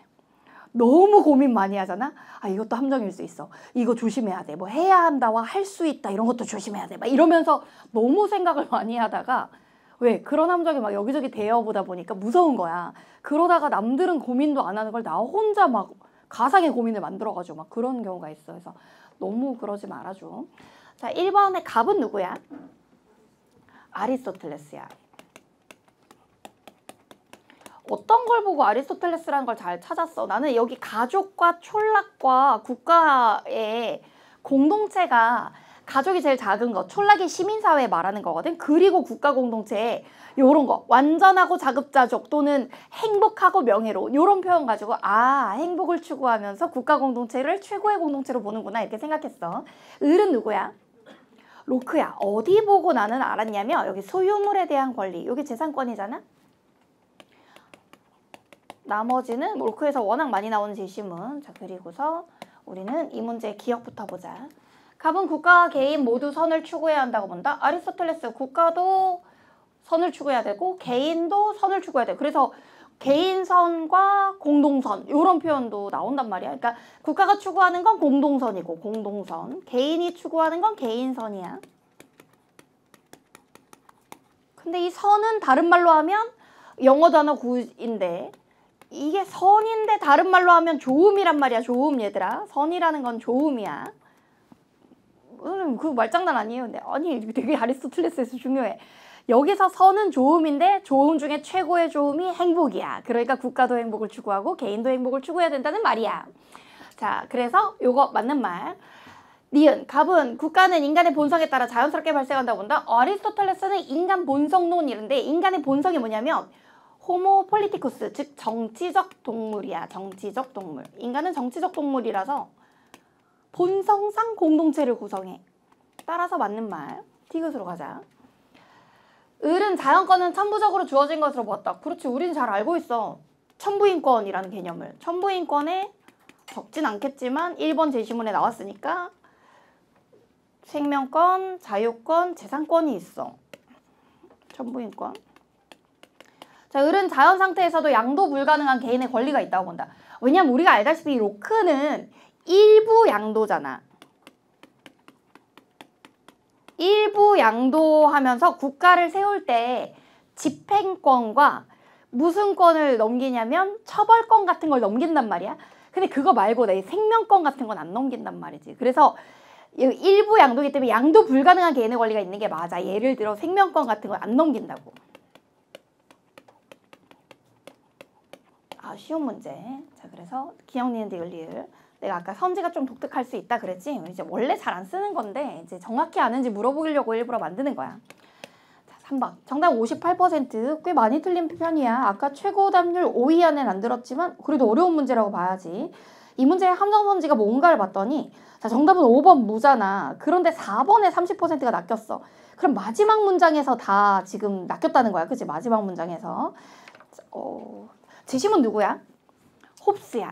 너무 고민 많이 하잖아. 이것도 함정일 수 있어. 이거 조심해야 돼. 뭐 해야 한다와 할 수 있다 이런 것도 조심해야 돼. 막 이러면서 너무 생각을 많이 하다가 왜 그런 함정이 막 여기저기 대여보다 보니까 무서운 거야. 그러다가 남들은 고민도 안 하는 걸 나 혼자 막 가상의 고민을 만들어가지고 막 그런 경우가 있어. 그래서 너무 그러지 말아줘. 자, 1번의 갑은 누구야? 아리스토텔레스야. 어떤 걸 보고 아리스토텔레스라는 걸 잘 찾았어? 나는 여기 가족과 촌락과 국가의 공동체가 가족이 제일 작은 거, 촌락이 시민사회 말하는 거거든. 그리고 국가 공동체에 요런 거, 완전하고 자급자족 또는 행복하고 명예로운 요런 표현 가지고 행복을 추구하면서 국가 공동체를 최고의 공동체로 보는구나 이렇게 생각했어. 을은 누구야? 로크야. 어디 보고 나는 알았냐면 여기 소유물에 대한 권리, 여기 재산권이잖아. 나머지는 로크에서 워낙 많이 나오는 제시문. 자, 그리고서 우리는 이 문제의 기억부터 보자. 갑은 국가와 개인 모두 선을 추구해야 한다고 본다. 아리스토텔레스 국가도 선을 추구해야 되고 개인도 선을 추구해야 돼. 그래서 개인선과 공동선 이런 표현도 나온단 말이야. 그러니까 국가가 추구하는 건 공동선이고 공동선. 개인이 추구하는 건 개인선이야. 근데 이 선은 다른 말로 하면 영어 단어 구인데 이게 선인데 다른 말로 하면 조음이란 말이야. 조음 얘들아. 선이라는 건 조음이야. 그 말장난 아니에요. 근데 아니 되게 아리스토텔레스에서 중요해. 여기서 선은 조음인데 조음 중에 최고의 조음이 행복이야. 그러니까 국가도 행복을 추구하고 개인도 행복을 추구해야 된다는 말이야. 자, 그래서 요거 맞는 말. 니은, 갑은 국가는 인간의 본성에 따라 자연스럽게 발생한다고 본다. 아리스토텔레스는 인간 본성론이런데 인간의 본성이 뭐냐면 호모 폴리티쿠스, 즉 정치적 동물이야. 정치적 동물. 인간은 정치적 동물이라서 본성상 공동체를 구성해. 따라서 맞는 말. 티귿으로 가자. 을은 자연권은 천부적으로 주어진 것으로 보았다. 그렇지. 우리는 잘 알고 있어. 천부인권이라는 개념을. 천부인권에 적진 않겠지만 1번 제시문에 나왔으니까 생명권, 자유권, 재산권이 있어. 천부인권. 자, 을은 자연 상태에서도 양도 불가능한 개인의 권리가 있다고 본다. 왜냐면 우리가 알다시피 로크는 일부 양도잖아. 일부 양도하면서 국가를 세울 때 집행권과 무슨 권을 넘기냐면 처벌권 같은 걸 넘긴단 말이야. 근데 그거 말고 내 생명권 같은 건 안 넘긴단 말이지. 그래서 일부 양도이기 때문에 양도 불가능한 개인의 권리가 있는 게 맞아. 예를 들어 생명권 같은 건 안 넘긴다고. 쉬운 문제. 자, 그래서 기억, 니은, 디귿, 리을. 내가 아까 선지가 좀 독특할 수 있다 그랬지? 이제 원래 잘 안 쓰는 건데 이제 정확히 아는지 물어보려고 일부러 만드는 거야. 자, 3번. 정답 58%. 꽤 많이 틀린 편이야. 아까 최고 답률 5위 안에는 안 들었지만 그래도 어려운 문제라고 봐야지. 이 문제의 함정 선지가 뭔가를 봤더니 자, 정답은 5번 무잖아. 그런데 4번에 30%가 낚였어. 그럼 마지막 문장에서 다 지금 낚였다는 거야. 그치? 마지막 문장에서. 지심은 누구야? 홉스야.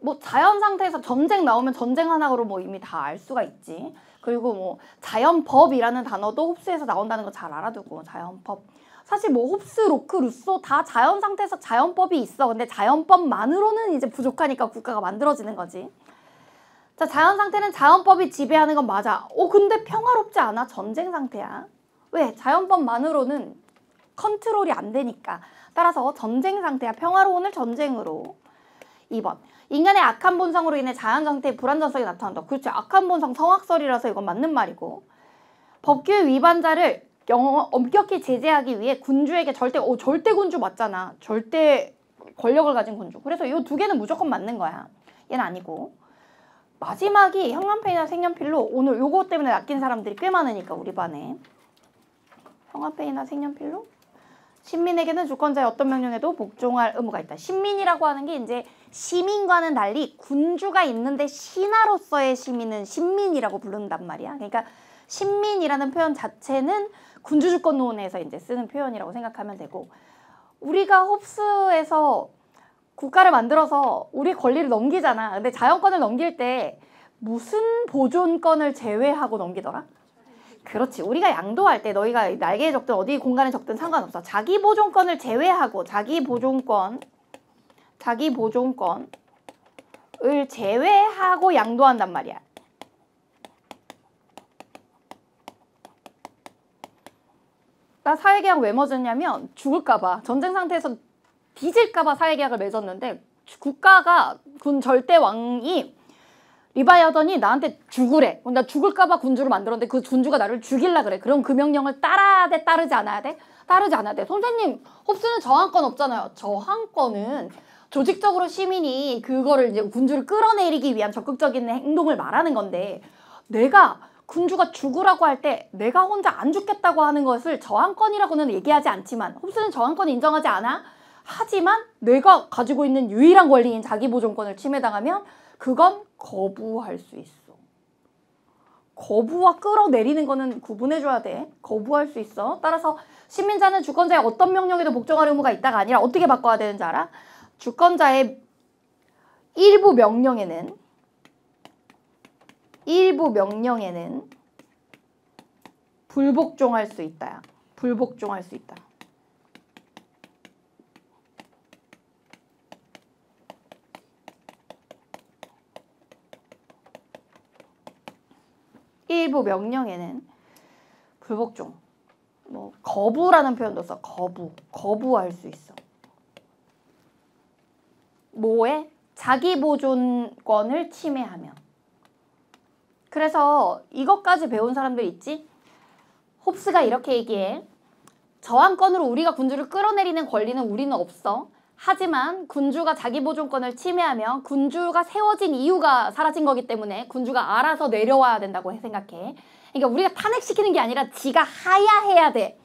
뭐 자연 상태에서 전쟁 나오면 전쟁 하나로 뭐 이미 다 알 수가 있지. 그리고 뭐 자연법이라는 단어도 홉스에서 나온다는 거 잘 알아두고. 자연법. 사실 뭐 홉스, 로크, 루소 다 자연 상태에서 자연법이 있어. 근데 자연법만으로는 이제 부족하니까 국가가 만들어지는 거지. 자, 자연 상태는 자연법이 지배하는 건 맞아. 근데 평화롭지 않아. 전쟁 상태야. 왜? 자연법만으로는 컨트롤이 안 되니까. 따라서 전쟁 상태야. 평화로운을 전쟁으로. 2번. 인간의 악한 본성으로 인해 자연 상태의 불안정성이 나타난다. 그렇지. 악한 본성 성악설이라서 이건 맞는 말이고. 법규의 위반자를 엄격히 제재하기 위해 군주에게 절대 군주 맞잖아. 절대 권력을 가진 군주. 그래서 이 두 개는 무조건 맞는 거야. 얘는 아니고. 마지막이 형한펜이나 색연필로 오늘 요거 때문에 낚인 사람들이 꽤 많으니까 우리 반에. 형한펜이나 색연필로 시민에게는 주권자의 어떤 명령에도 복종할 의무가 있다. 신민이라고 하는 게 이제 시민과는 달리 군주가 있는데 신하로서의 시민은 신민이라고 부른단 말이야. 그러니까 신민이라는 표현 자체는 군주주권론에서 이제 쓰는 표현이라고 생각하면 되고, 우리가 홉스에서 국가를 만들어서 우리 권리를 넘기잖아. 근데 자연권을 넘길 때 무슨 보존권을 제외하고 넘기더라? 그렇지. 우리가 양도할 때 너희가 날개에 적든 어디 공간에 적든 상관없어. 자기 보존권을 제외하고 자기 보존권을 제외하고 양도한단 말이야. 나 사회계약 왜 맺었냐면 죽을까봐. 전쟁 상태에서 뒤질까봐 사회계약을 맺었는데 국가가 군 절대왕이 리바이어던이 나한테 죽으래. 나 죽을까봐 군주를 만들었는데 그 군주가 나를 죽일라 그래. 그럼 그 명령을 따라야 돼? 따르지 않아야 돼? 따르지 않아야 돼. 선생님, 홉스는 저항권 없잖아요. 저항권은 조직적으로 시민이 그거를 이제 군주를 끌어내리기 위한 적극적인 행동을 말하는 건데, 내가 군주가 죽으라고 할 때 내가 혼자 안 죽겠다고 하는 것을 저항권이라고는 얘기하지 않지만, 홉스는 저항권을 인정하지 않아. 하지만 내가 가지고 있는 유일한 권리인 자기보존권을 침해당하면 그건 거부할 수 있어. 거부와 끌어내리는 거는 구분해줘야 돼. 거부할 수 있어. 따라서 시민자는 주권자의 어떤 명령에도 복종할 의무가 있다가 아니라 어떻게 바꿔야 되는지 알아? 주권자의 일부 명령에는 불복종할 수 있다야. 불복종할 수 있다. 일부 명령에는 불복종, 뭐 거부라는 표현도 써. 거부할 수 있어. 뭐에? 자기 보존권을 침해하면. 그래서 이것까지 배운 사람들 있지? 홉스가 이렇게 얘기해. 저항권으로 우리가 군주를 끌어내리는 권리는 우리는 없어. 하지만 군주가 자기 보존권을 침해하면 군주가 세워진 이유가 사라진 거기 때문에 군주가 알아서 내려와야 된다고 생각해. 그러니까 우리가 탄핵시키는 게 아니라 지가 하야해야 돼.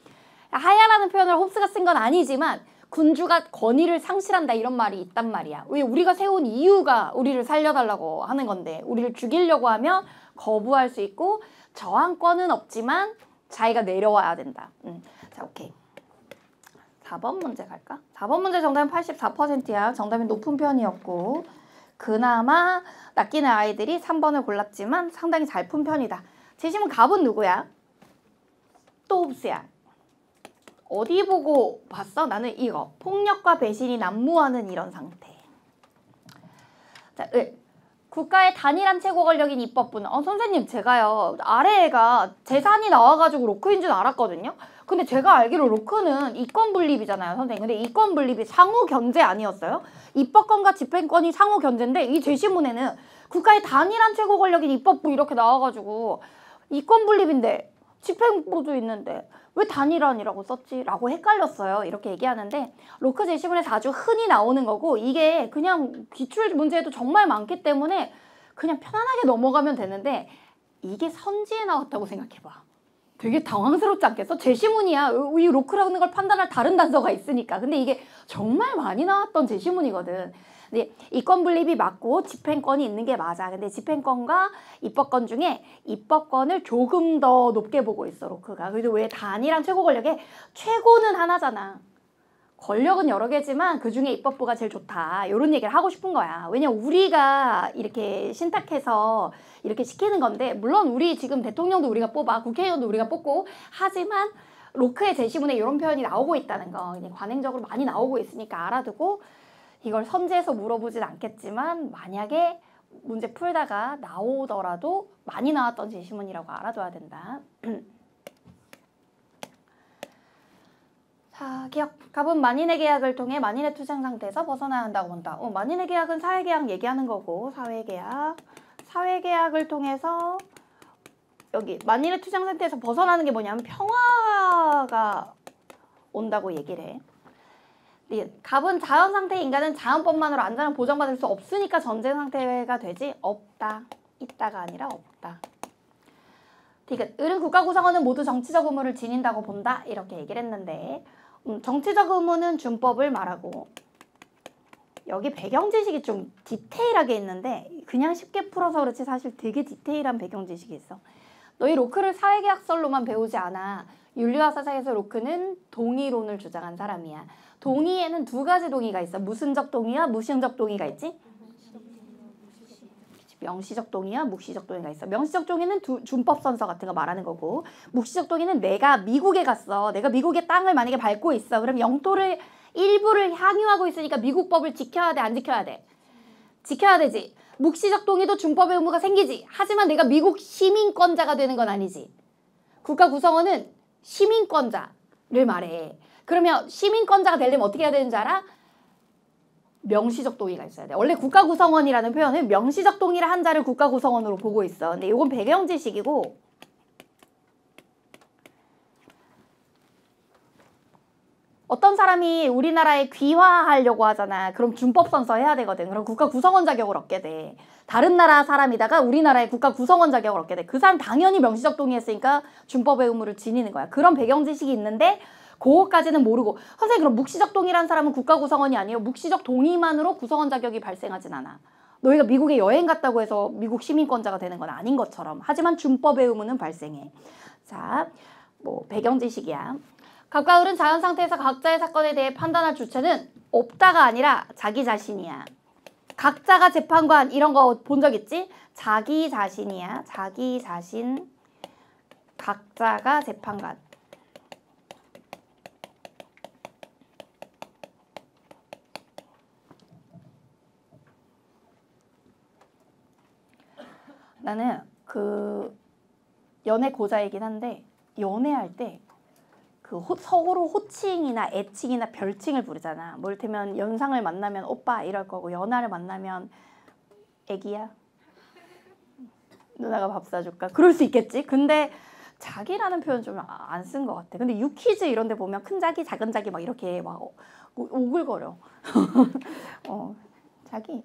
하야라는 표현을 홉스가 쓴 건 아니지만 군주가 권위를 상실한다 이런 말이 있단 말이야. 왜? 우리가 세운 이유가 우리를 살려달라고 하는 건데 우리를 죽이려고 하면 거부할 수 있고 저항권은 없지만 자기가 내려와야 된다. 자, 오케이. 4번 문제 갈까? 4번 문제 정답은 84%야. 정답이 높은 편이었고 그나마 낚이는 아이들이 3번을 골랐지만 상당히 잘 푼 편이다. 지심은 갑은 누구야? 또 홉스야. 어디 보고 봤어? 나는 이거. 폭력과 배신이 난무하는 이런 상태. 자, 국가의 단일한 최고 권력인 입법부는 선생님 제가요 아래가 재산이 나와가지고 로크인 줄 알았거든요. 근데 제가 알기로 로크는 이권 분립이잖아요 선생님. 근데 이권 분립이 상호 견제 아니었어요? 입법권과 집행권이 상호 견제인데 이 제시문에는 국가의 단일한 최고 권력인 입법부 이렇게 나와가지고 이권 분립인데 집행부도 있는데 왜 단일한이라고 썼지? 라고 헷갈렸어요. 이렇게 얘기하는데 로크 제시문에서 아주 흔히 나오는 거고 이게 그냥 기출 문제에도 정말 많기 때문에 그냥 편안하게 넘어가면 되는데 이게 선지에 나왔다고 생각해봐. 되게 당황스럽지 않겠어? 제시문이야. 이 로크라는 걸 판단할 다른 단서가 있으니까. 근데 이게 정말 많이 나왔던 제시문이거든. 근데 이권 분립이 맞고 집행권이 있는 게 맞아. 근데 집행권과 입법권 중에 입법권을 조금 더 높게 보고 있어 로크가. 그래도 왜 단일한 최고 권력에 최고는 하나잖아. 권력은 여러 개지만 그중에 입법부가 제일 좋다. 이런 얘기를 하고 싶은 거야. 왜냐면 우리가 이렇게 신탁해서 이렇게 시키는 건데 물론 우리 지금 대통령도 우리가 뽑아 국회의원도 우리가 뽑고 하지만 로크의 제시문에 이런 표현이 나오고 있다는 거 그냥 관행적으로 많이 나오고 있으니까 알아두고 이걸 선지에서 물어보진 않겠지만 만약에 문제 풀다가 나오더라도 많이 나왔던 제시문이라고 알아둬야 된다. 자, 기억. 갑은 만인의 계약을 통해 만인의 투쟁 상태에서 벗어나야 한다고 본다. 만인의 계약은 사회계약 얘기하는 거고 사회계약. 사회계약을 통해서 여기 만인의 투쟁 상태에서 벗어나는 게 뭐냐면 평화가 온다고 얘기를 해. 갑은 자연 상태의 인간은 자연법만으로 안전을 보장받을 수 없으니까 전쟁 상태가 되지 없다. 있다가 아니라 없다. 디귿. 을은 국가 구성원은 모두 정치적 의무를 지닌다고 본다. 이렇게 얘기를 했는데 정치적 의무는 준법을 말하고 여기 배경 지식이 좀 디테일하게 있는데 그냥 쉽게 풀어서 그렇지 사실 되게 디테일한 배경 지식이 있어. 너희 로크를 사회계약설로만 배우지 않아. 윤리와 사상에서 로크는 동의론을 주장한 사람이야. 동의에는 두 가지 동의가 있어. 무슨적 동의와 무시적 동의가 있지? 명시적 동의와 묵시적 동의가 있어. 명시적 동의는 준법 선서 같은 거 말하는 거고 묵시적 동의는 내가 미국에 갔어. 내가 미국의 땅을 만약에 밟고 있어. 그럼 영토를 일부를 향유하고 있으니까 미국 법을 지켜야 돼? 안 지켜야 돼? 지켜야 되지. 묵시적 동의도 준법의 의무가 생기지. 하지만 내가 미국 시민권자가 되는 건 아니지. 국가 구성원은 시민권자를 말해. 그러면 시민권자가 되려면 어떻게 해야 되는지 알아? 명시적 동의가 있어야 돼. 원래 국가 구성원이라는 표현은 명시적 동의를 한 자를 국가 구성원으로 보고 있어. 근데 이건 배경 지식이고 어떤 사람이 우리나라에 귀화하려고 하잖아. 그럼 준법 선서 해야 되거든. 그럼 국가 구성원 자격을 얻게 돼. 다른 나라 사람이다가 우리나라의 국가 구성원 자격을 얻게 돼. 그 사람 당연히 명시적 동의했으니까 준법의 의무를 지니는 거야. 그런 배경 지식이 있는데 그거까지는 모르고 선생님 그럼 묵시적 동의라는 사람은 국가 구성원이 아니에요? 묵시적 동의만으로 구성원 자격이 발생하진 않아. 너희가 미국에 여행 갔다고 해서 미국 시민권자가 되는 건 아닌 것처럼. 하지만 준법의 의무는 발생해. 자, 뭐 배경 지식이야. 갑과 을은 자연 상태에서 각자의 사건에 대해 판단할 주체는 없다가 아니라 자기 자신이야. 각자가 재판관 이런 거 본 적 있지? 자기 자신이야. 자기 자신. 각자가 재판관. 나는 그 연애 고자이긴 한데 연애할 때 그 서로 호칭이나 애칭이나 별칭을 부르잖아. 뭐 이를테면 연상을 만나면 오빠 이럴 거고 연하를 만나면 애기야. 누나가 밥 사줄까? 그럴 수 있겠지. 근데 자기라는 표현 좀 안 쓴 것 같아. 근데 유퀴즈 이런 데 보면 큰 자기, 작은 자기 막 이렇게 막 오글거려. 자기.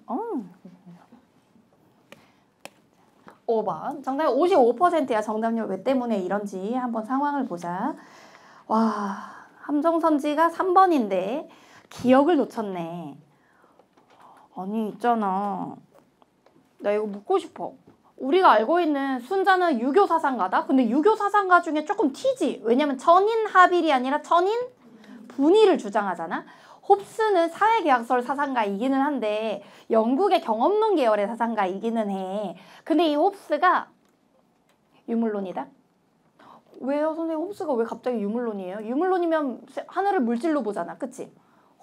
5번. 정답이 55%야. 정답률 왜 때문에 이런지 한번 상황을 보자. 와, 함정선지가 3번인데 기억을 놓쳤네. 아니 있잖아. 나 이거 묻고 싶어. 우리가 알고 있는 순자는 유교 사상가다? 근데 유교 사상가 중에 조금 튀지. 왜냐면 천인 합일이 아니라 천인 분의를 주장하잖아. 홉스는 사회계약설 사상가이기는 한데 영국의 경험론 계열의 사상가이기는 해. 근데 이 홉스가 유물론이다? 왜요? 선생님 홉스가 왜 갑자기 유물론이에요? 유물론이면 하늘을 물질로 보잖아. 그치?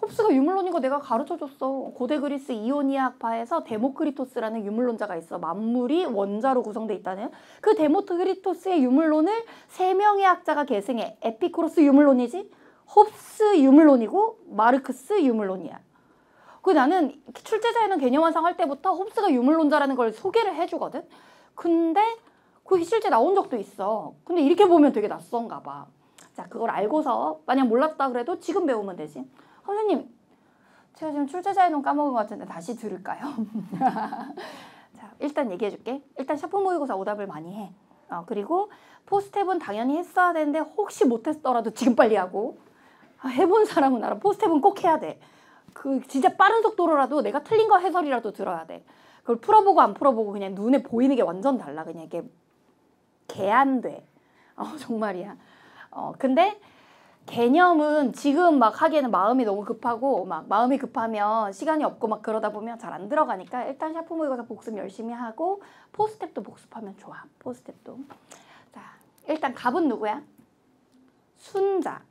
홉스가 유물론인 거 내가 가르쳐줬어. 고대 그리스 이오니아학파에서 데모크리토스라는 유물론자가 있어. 만물이 원자로 구성돼 있다는. 그 데모크리토스의 유물론을 3명의 학자가 계승해. 에피쿠로스 유물론이지, 홉스 유물론이고, 마르크스 유물론이야. 그 나는 출제자에는 개념 완성할 때부터 홉스가 유물론자라는 걸 소개를 해주거든. 근데 그게 실제 나온 적도 있어. 근데 이렇게 보면 되게 낯선가 봐. 자, 그걸 알고서 만약 몰랐다 그래도 지금 배우면 되지. 선생님, 제가 지금 출제자에는 까먹은 것 같은데 다시 들을까요? 자, 일단 얘기해줄게. 일단 샤프 모의고사 오답을 많이 해. 그리고 포스텝은 당연히 했어야 되는데 혹시 못했더라도 지금 빨리 하고, 해본 사람은 알아. 포스텝은 꼭 해야 돼. 그 진짜 빠른 속도로라도 내가 틀린 거 해설이라도 들어야 돼. 그걸 풀어보고 안 풀어보고 그냥 눈에 보이는 게 완전 달라. 그냥 이게 개 안 돼. 정말이야. 근데 개념은 지금 막 하기에는 마음이 너무 급하고, 막 마음이 급하면 시간이 없고 막 그러다 보면 잘 안 들어가니까 일단 샤프 모의고사 복습 열심히 하고 포스텝도 복습하면 좋아. 포스텝도. 자, 일단 갑은 누구야? 순자.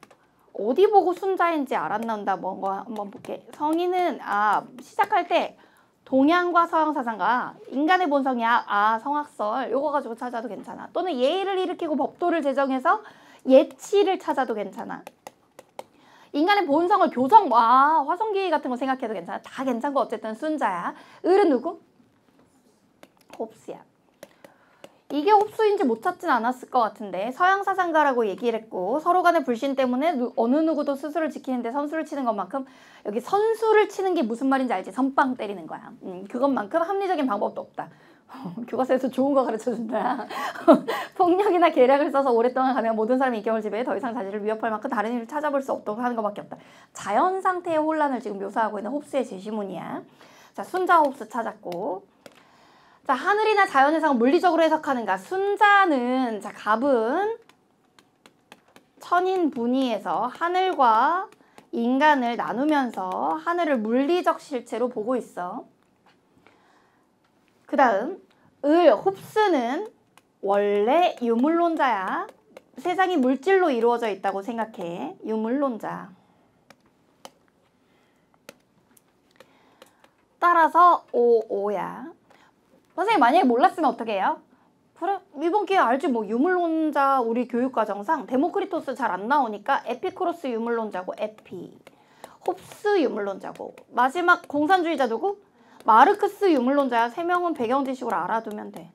어디 보고 순자인지 알았나온다. 뭔가 한번 볼게. 성인은 시작할 때 동양과 서양 사상가, 인간의 본성이야. 성악설 요거 가지고 찾아도 괜찮아. 또는 예의를 일으키고 법도를 제정해서 예치를 찾아도 괜찮아. 인간의 본성을 교성, 화성기 같은 거 생각해도 괜찮아. 다 괜찮고 어쨌든 순자야. 을은 누구? 홉스야. 이게 홉스인지 못 찾진 않았을 것 같은데 서양 사상가라고 얘기를 했고 서로 간의 불신 때문에 어느 누구도 스스로를 지키는데 선수를 치는 것만큼, 여기 선수를 치는 게 무슨 말인지 알지? 선빵 때리는 거야. 그것만큼 합리적인 방법도 없다. 교과서에서 좋은 거 가르쳐준다. 폭력이나 계략을 써서 오랫동안 가면 모든 사람이 인격을 지배해 더 이상 자신을 위협할 만큼 다른 일을 찾아볼 수 없도록 하는 것밖에 없다. 자연 상태의 혼란을 지금 묘사하고 있는 홉스의 제시문이야. 자, 순자 홉스 찾았고, 자, 하늘이나 자연의상을 물리적으로 해석하는가. 순자는, 자, 갑은 천인분이에서 하늘과 인간을 나누면서 하늘을 물리적 실체로 보고 있어. 그 다음 홉스는 원래 유물론자야. 세상이 물질로 이루어져 있다고 생각해. 유물론자. 따라서 오야. 선생님 만약에 몰랐으면 어떻게 해요? 그래, 이번 기회에 알지 뭐. 유물론자 우리 교육과정상 데모크리토스 잘 안 나오니까 에피쿠로스 유물론자고 에피, 홉스 유물론자고, 마지막 공산주의자 누구? 마르크스 유물론자야. 3명은 배경 지식으로 알아두면 돼.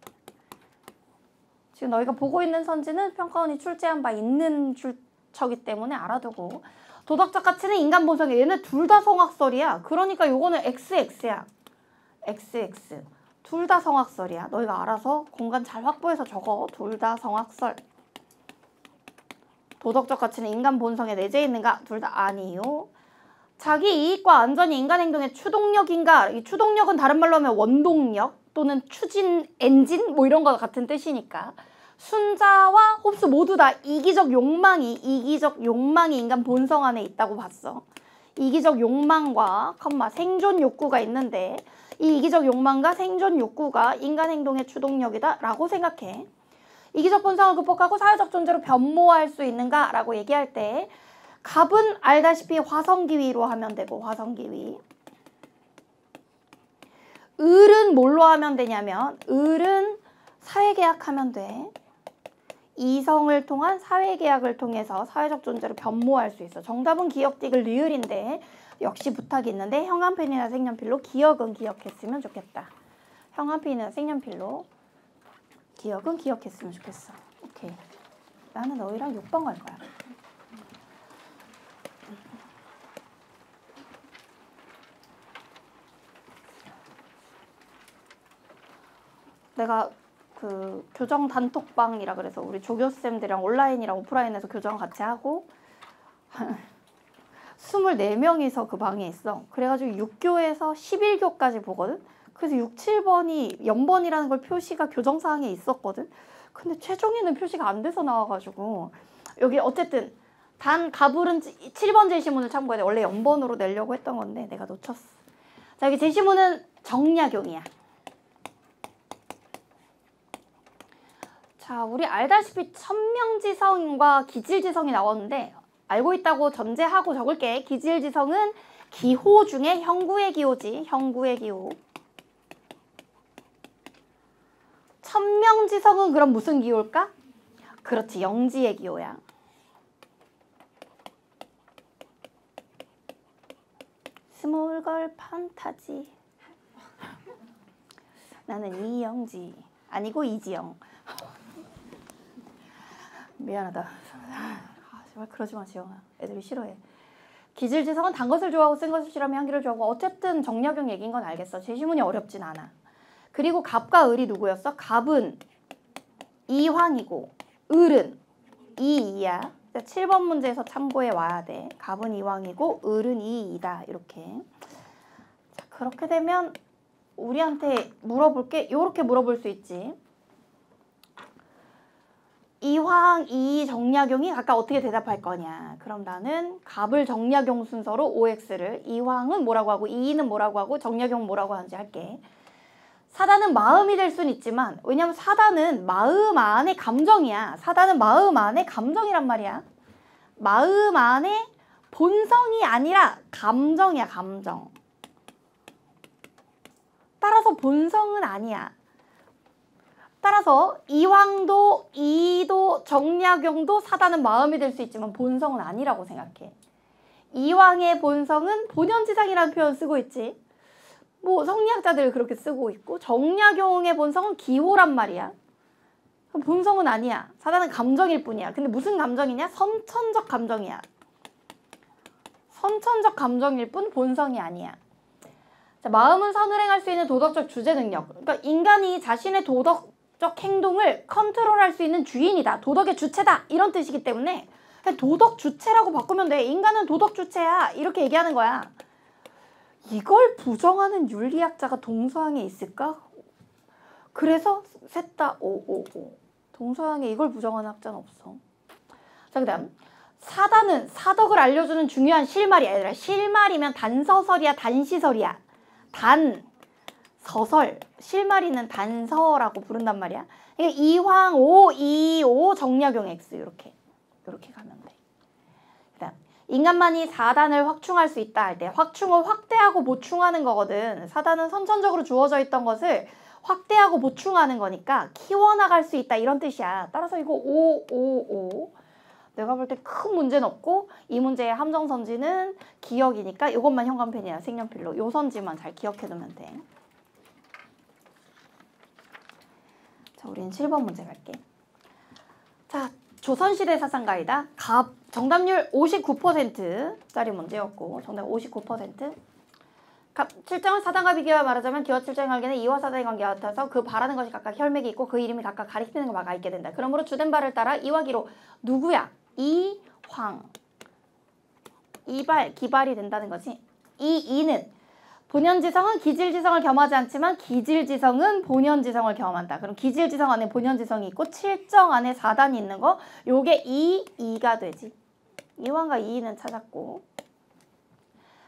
지금 너희가 보고 있는 선지는 평가원이 출제한 바 있는 출처기 때문에 알아두고, 도덕적 가치는 인간 본성이야. 얘네 둘 다 성악설이야. 그러니까 요거는 XX야. XX. 둘 다 성악설이야. 너희가 알아서 공간 잘 확보해서 적어. 둘 다 성악설. 도덕적 가치는 인간 본성에 내재 있는가? 둘 다 아니요. 자기 이익과 안전이 인간 행동의 추동력인가? 이 추동력은 다른 말로 하면 원동력 또는 추진 엔진 뭐 이런 거 같은 뜻이니까. 순자와 홉스 모두 다 이기적 욕망이 인간 본성 안에 있다고 봤어. 이기적 욕망과 생존 욕구가 있는데 이 이기적 욕망과 생존 욕구가 인간 행동의 추동력이다 라고 생각해. 이기적 본성을 극복하고 사회적 존재로 변모할 수 있는가 라고 얘기할 때 갑은 알다시피 화성기위로 하면 되고, 화성기위. 을은 뭘로 하면 되냐면 을은 사회계약하면 돼. 이성을 통한 사회계약을 통해서 사회적 존재로 변모할 수 있어. 정답은 기억, 디귿, 리을인데 역시 부탁이 있는데 형한펜이나 색연필로 기억은 기억했으면 좋겠다. 형한펜이나 색연필로 기억은 기억했으면 좋겠어. 오케이. 나는 너희랑 6번 갈 거야. 내가 그 교정 단톡방이라 그래서 우리 조교쌤들이랑 온라인이랑 오프라인에서 교정 같이 하고 24명이서 그 방에 있어. 그래가지고 6교에서 11교까지 보거든. 그래서 6, 7번이 연번이라는 걸 표시가 교정사항에 있었거든. 근데 최종에는 표시가 안 돼서 나와가지고 여기 어쨌든 단 가불은 7번 제시문을 참고해야 돼. 원래 연번으로 내려고 했던 건데 내가 놓쳤어. 자, 여기 제시문은 정약용이야. 자, 우리 알다시피 천명지성과 기질지성이 나왔는데 알고 있다고 전제하고 적을게. 기질지성은 기호 중에 형구의 기호지. 형구의 기호. 천명지성은 그럼 무슨 기호일까? 그렇지, 영지의 기호야. 스몰걸 판타지. 나는 이영지 아니고 이지영. 미안하다. 제발 그러지 마, 지영아. 애들이 싫어해. 기질지성은 단 것을 좋아하고 쓴 것을 싫어하며 향기를 좋아하고. 어쨌든 정약용 얘기인 건 알겠어. 제시문이 어렵진 않아. 그리고 갑과 을이 누구였어? 갑은 이황이고 을은 이이야. 7번 문제에서 참고해 와야 돼. 갑은 이황이고 을은 이이다. 이렇게. 자, 그렇게 되면 우리한테 물어볼 게 이렇게 물어볼 수 있지. 이황, 이 정약용이 각각 어떻게 대답할 거냐. 그럼 나는 갑을 정약용 순서로 OX를, 이황은 뭐라고 하고 이는 뭐라고 하고 정약용은 뭐라고 하는지 할게. 사단은 마음이 될 수는 있지만, 왜냐면 사단은 마음 안에 감정이야. 사단은 마음 안에 감정이란 말이야. 마음 안에 본성이 아니라 감정이야, 감정. 따라서 본성은 아니야. 따라서 이황도 이도 정약용도 사단은 마음이 될 수 있지만 본성은 아니라고 생각해. 이황의 본성은 본연지상이라는 표현 쓰고 있지. 뭐 성리학자들 그렇게 쓰고 있고, 정약용의 본성은 기호란 말이야. 본성은 아니야. 사단은 감정일 뿐이야. 근데 무슨 감정이냐? 선천적 감정이야. 선천적 감정일 뿐 본성이 아니야. 자, 마음은 선을행할 수 있는 도덕적 주체 능력. 그러니까 인간이 자신의 도덕적 행동을 컨트롤할 수 있는 주인이다. 도덕의 주체다. 이런 뜻이기 때문에 그냥 도덕 주체라고 바꾸면 돼. 인간은 도덕 주체야. 이렇게 얘기하는 거야. 이걸 부정하는 윤리학자가 동서양에 있을까? 그래서 셋 다 오오오. 동서양에 이걸 부정하는 학자는 없어. 자, 그 다음 사단은 사덕을 알려주는 중요한 실말이야. 얘들아, 실말이면 단서설이야, 단시설이야. 단서설, 실말이는 단서라고 부른단 말이야. 그러니까 이황 오, 이오, 정약용 X 이렇게 가면 돼. 그다음 인간만이 사단을 확충할 수 있다 할 때, 확충은 확대하고 보충하는 거거든. 사단은 선천적으로 주어져 있던 것을 확대하고 보충하는 거니까 키워나갈 수 있다 이런 뜻이야. 따라서 이거 오. 내가 볼 때 큰 문제는 없고, 이 문제의 함정선지는 기억이니까 이것만 현관펜이야. 색연필로 요 선지만 잘 기억해두면 돼. 자, 우리는 7번 문제 갈게. 자, 조선시대 사상가이다. 갑 정답률 59%짜리 문제였고, 정답 59%. 갑 칠정은 사단과 비교하여 말하자면 기와 칠정의 관계는 이와 사단의 관계와 같아서 그 바라는 것이 각각 혈맥이 있고 그 이름이 각각 가리키는 바가 있게 된다. 그러므로 주된 바를 따라 이와 기로 누구야? 이황. 이발, 기발이 된다는 거지. 이는 본연지성은 기질지성을 겸하지 않지만 기질지성은 본연지성을 겸한다. 그럼 기질지성 안에 본연지성이 있고 칠정 안에 사단이 있는 거, 요게 이가 되지. 이황과 이는 찾았고,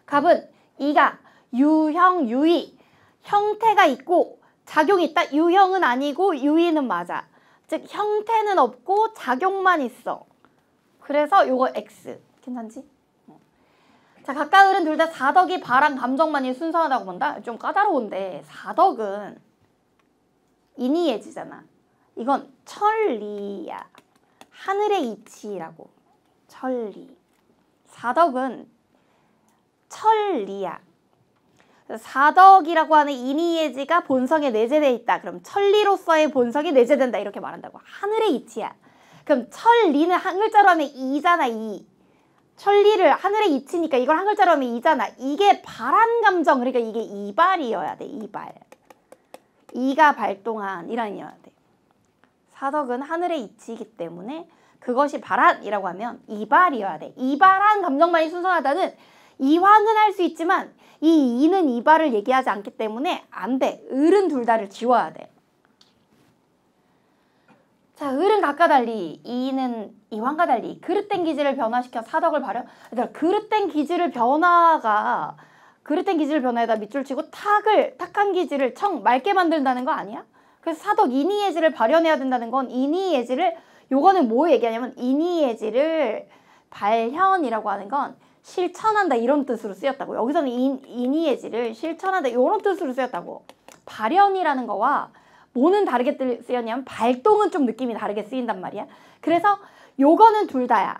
갑은 이가 유형, 유의, 형태가 있고 작용이 있다. 유형은 아니고 유의는 맞아. 즉 형태는 없고 작용만 있어. 그래서 요거 X. 괜찮지? 자, 각각 을은 둘 다 사덕이 바람, 감정만이 순수하다고 본다? 좀 까다로운데, 사덕은 인이예지잖아. 이건 천리야. 하늘의 이치라고. 천리. 사덕은 천리야. 사덕이라고 하는 인이예지가 본성에 내재되어 있다. 그럼 천리로서의 본성이 내재된다. 이렇게 말한다고. 하늘의 이치야. 그럼 천리는 한 글자로 하면 이잖아. 이. 천리를 하늘의 이치니까 이걸 한 글자로 하면 이잖아. 이게 발한 감정. 그러니까 이게 이발이어야 돼. 이발. 이가 발동한 이란이어야 돼. 사덕은 하늘의 이치이기 때문에 그것이 발한이라고 하면 이발이어야 돼. 이발한 감정만이 순수하다는, 이황은 할 수 있지만 이 이는 이발을 얘기하지 않기 때문에 안 돼. 을은 둘 다를 지워야 돼. 자, 을은 각과 달리, 이는 이황과 달리 그릇된 기질을 변화시켜 사덕을 발현. 얘들아, 그릇된 기질을 변화에다 밑줄 치고 탁한 기질을 맑게 만든다는 거 아니야? 그래서 사덕 인이예지를 발현해야 된다는 건, 인이예지를, 요거는 뭐 얘기하냐면 인이예지를 발현이라고 하는 건 실천한다 이런 뜻으로 쓰였다고. 여기서는 인이해지를 실천한다 이런 뜻으로 쓰였다고. 발현이라는 거와 뭐는 다르게 쓰였냐면 발동은 좀 느낌이 다르게 쓰인단 말이야. 그래서 요거는 둘 다야.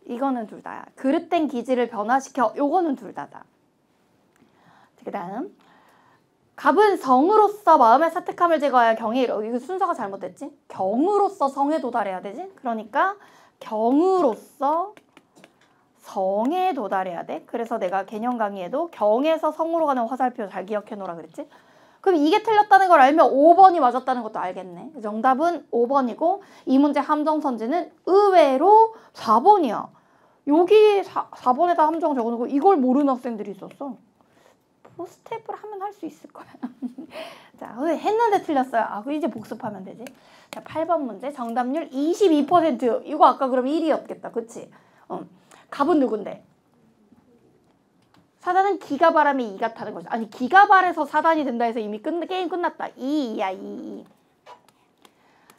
이거는 둘 다야. 그릇된 기질을 변화시켜. 요거는 둘 다다. 그 다음 갑은 성으로서 마음의 사특함을 제거하여 경에 이르. 이거 순서가 잘못됐지? 경으로서 성에 도달해야 되지? 그러니까 경으로서 성에 도달해야 돼. 그래서 내가 개념 강의에도 경에서 성으로 가는 화살표 잘 기억해 놓으라 그랬지? 그럼 이게 틀렸다는 걸 알면 5번이 맞았다는 것도 알겠네. 정답은 5번이고 이 문제 함정선지는 의외로 4번이야. 여기 4번에다 함정 적어놓고 이걸 모르는 학생들이 있었어. 포스트랩을 하면 할 수 있을 거야. 자, 했는데 틀렸어요. 아, 이제 복습하면 되지. 자, 8번 문제 정답률 22%. 이거 아까 그럼 1위였겠다. 그치? 갑은 누군데? 사단은 기가 바람에 2가 타는 거죠. 아니, 기가 발에서 사단이 된다 해서 이미 게임 끝났다. 2야, 2.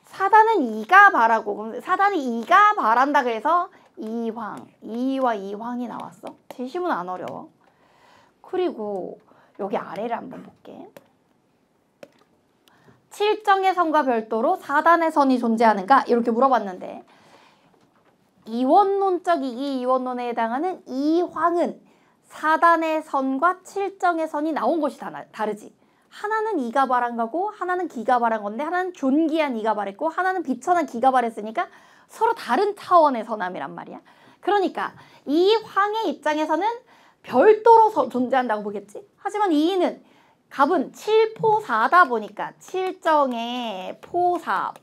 사단은 2가 바라고. 그럼 사단이 2가 바란다 그래서 이황. 2와 이황이 나왔어. 제시문 안 어려워. 그리고 여기 아래를 한번 볼게. 7정의 선과 별도로 4단의 선이 존재하는가? 이렇게 물어봤는데 이원론적 이기 이원론에 해당하는 이황은 4단의 선과 7정의 선이 나온 것이 다르지. 하나는 2가 발한 거고 하나는 기가 발한 건데 하나는 존기한 2가 발했고 하나는 비천한 기가 발했으니까 서로 다른 차원의 선함이란 말이야. 그러니까 이 황의 입장에서는 별도로 존재한다고 보겠지. 하지만 이는 갑은 7포4다 보니까 7정에 포4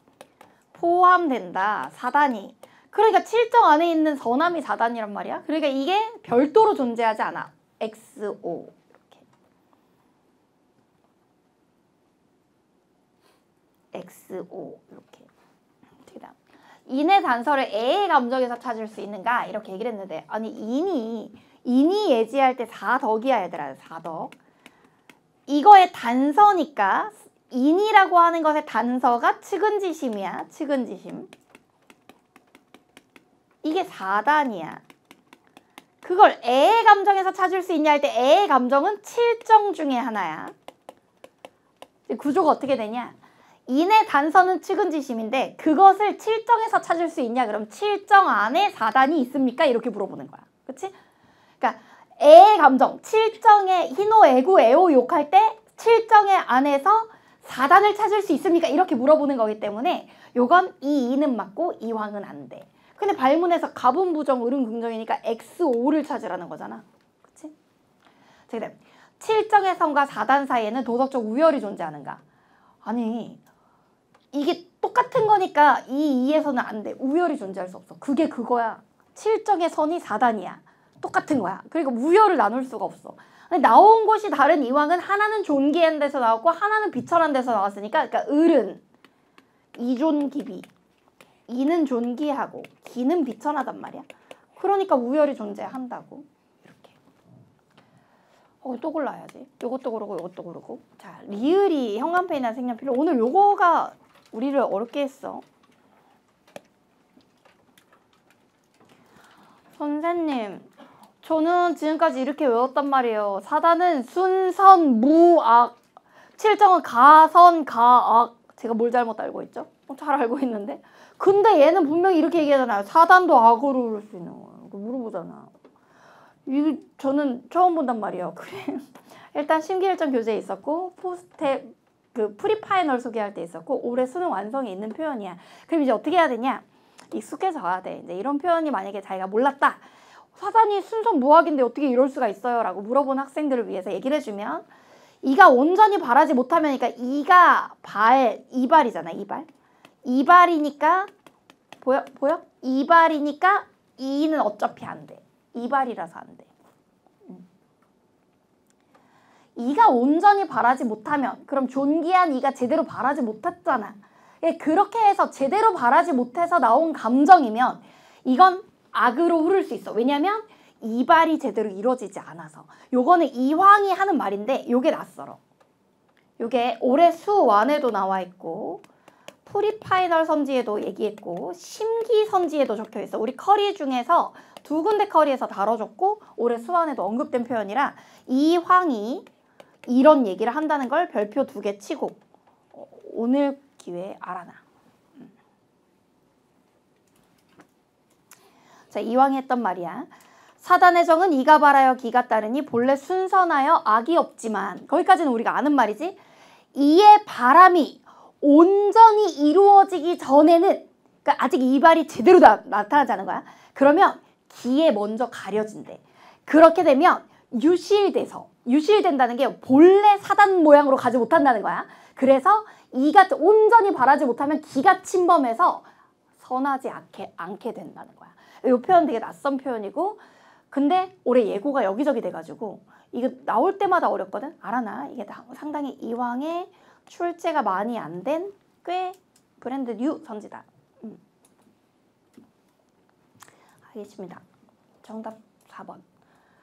포함된다. 4단이. 그러니까 7정 안에 있는 선함이 4단이란 말이야. 그러니까 이게 별도로 존재하지 않아. XO. 이렇게. XO. 이렇게. 인의 단서를 애의 감정에서 찾을 수 있는가? 이렇게 얘기를 했는데 아니 인이 예지할 때 4덕이야 얘들아. 4덕. 이거의 단서니까 인이라고 하는 것의 단서가 측은지심이야. 측은지심. 이게 4단이야. 그걸 애의 감정에서 찾을 수 있냐 할 때 애의 감정은 7정 중에 하나야. 구조가 어떻게 되냐? 인의 단서는 측은지심인데 그것을 7정에서 찾을 수 있냐? 그럼 7정 안에 4단이 있습니까? 이렇게 물어보는 거야. 그치? 그러니까 애의 감정, 7정의 희노, 애구, 애호, 욕할 때 7정의 안에서 4단을 찾을 수 있습니까? 이렇게 물어보는 거기 때문에 요건 이 이는 맞고 이황은 안 돼. 근데 발문에서 갑은 부정, 을은 긍정이니까 XO를 찾으라는 거잖아. 그치? 자, 그다음 7정의 선과 4단 사이에는 도덕적 우열이 존재하는가? 아니 이게 똑같은 거니까 이 2에서는 안 돼. 우열이 존재할 수 없어. 그게 그거야. 7정의 선이 4단이야. 똑같은 거야. 그러니까 우열을 나눌 수가 없어. 나온 곳이 다른 이황은 하나는 존귀한 데서 나왔고 하나는 비천한 데서 나왔으니까 그러니까 을은 이존기비, 이는 존귀하고 기는 비천하단 말이야. 그러니까 우열이 존재한다고. 이렇게. 또 골라야지. 요것도 고르고 요것도 고르고. 자, 리을이 형광펜이나 색연필. 오늘 요거가 우리를 어렵게 했어. 선생님, 저는 지금까지 이렇게 외웠단 말이에요. 4단은 순선, 무악, 7정은 가선, 가악. 제가 뭘 잘못 알고 있죠? 잘 알고 있는데. 근데 얘는 분명히 이렇게 얘기하잖아요. 4단도 악으로 그럴 수 있는 거예요. 물어보잖아. 이거 저는 처음 본단 말이에요. 그래. 일단 심기일전 교재에 있었고 포스트랩 프리파이널 소개할 때 있었고 올해 수능 완성에 있는 표현이야. 그럼 이제 어떻게 해야 되냐? 익숙해져야 돼. 이제 이런 표현이 만약에 자기가 몰랐다. 4단이 순선 무악인데 어떻게 이럴 수가 있어요? 라고 물어본 학생들을 위해서 얘기를 해주면 이가 온전히 발하지 못하면 그러니까 이가 이발이잖아. 이발이니까 보여? 이발이니까 이는 어차피 안 돼. 이발이라서 안 돼. 이가 온전히 발하지 못하면 그럼 존귀한 이가 제대로 발하지 못했잖아. 그렇게 해서 제대로 발하지 못해서 나온 감정이면 이건 악으로 흐를 수 있어. 왜냐면 이발이 제대로 이루어지지 않아서. 요거는 이황이 하는 말인데 요게 낯설어. 요게 올해 수완에도 나와 있고 프리파이널 선지에도 얘기했고 심기 선지에도 적혀 있어. 우리 커리 중에서 2군데 커리에서 다뤄줬고 올해 수완에도 언급된 표현이라 이황이 이런 얘기를 한다는 걸 별표 2개 치고 오늘 기회에 알아놔. 자, 이황이 했던 말이야. 사단의 정은 이가 바라여 기가 따르니 본래 순선하여 악이 없지만, 거기까지는 우리가 아는 말이지. 이의 바람이 온전히 이루어지기 전에는, 그러니까 아직 이발이 제대로 나타나지 않은 거야. 그러면 기에 먼저 가려진대. 그렇게 되면 유실된다는 게 본래 사단 모양으로 가지 못한다는 거야. 그래서 이가 온전히 바라지 못하면 기가 침범해서 선하지 않게 된다는 거야. 이 표현 되게 낯선 표현이고, 근데 올해 예고가 여기저기 돼가지고 이거 나올 때마다 어렵거든. 알아놔. 이게 상당히 이황의 출제가 많이 안 된 꽤 브랜드 뉴 선지다. 알겠습니다. 정답 4번.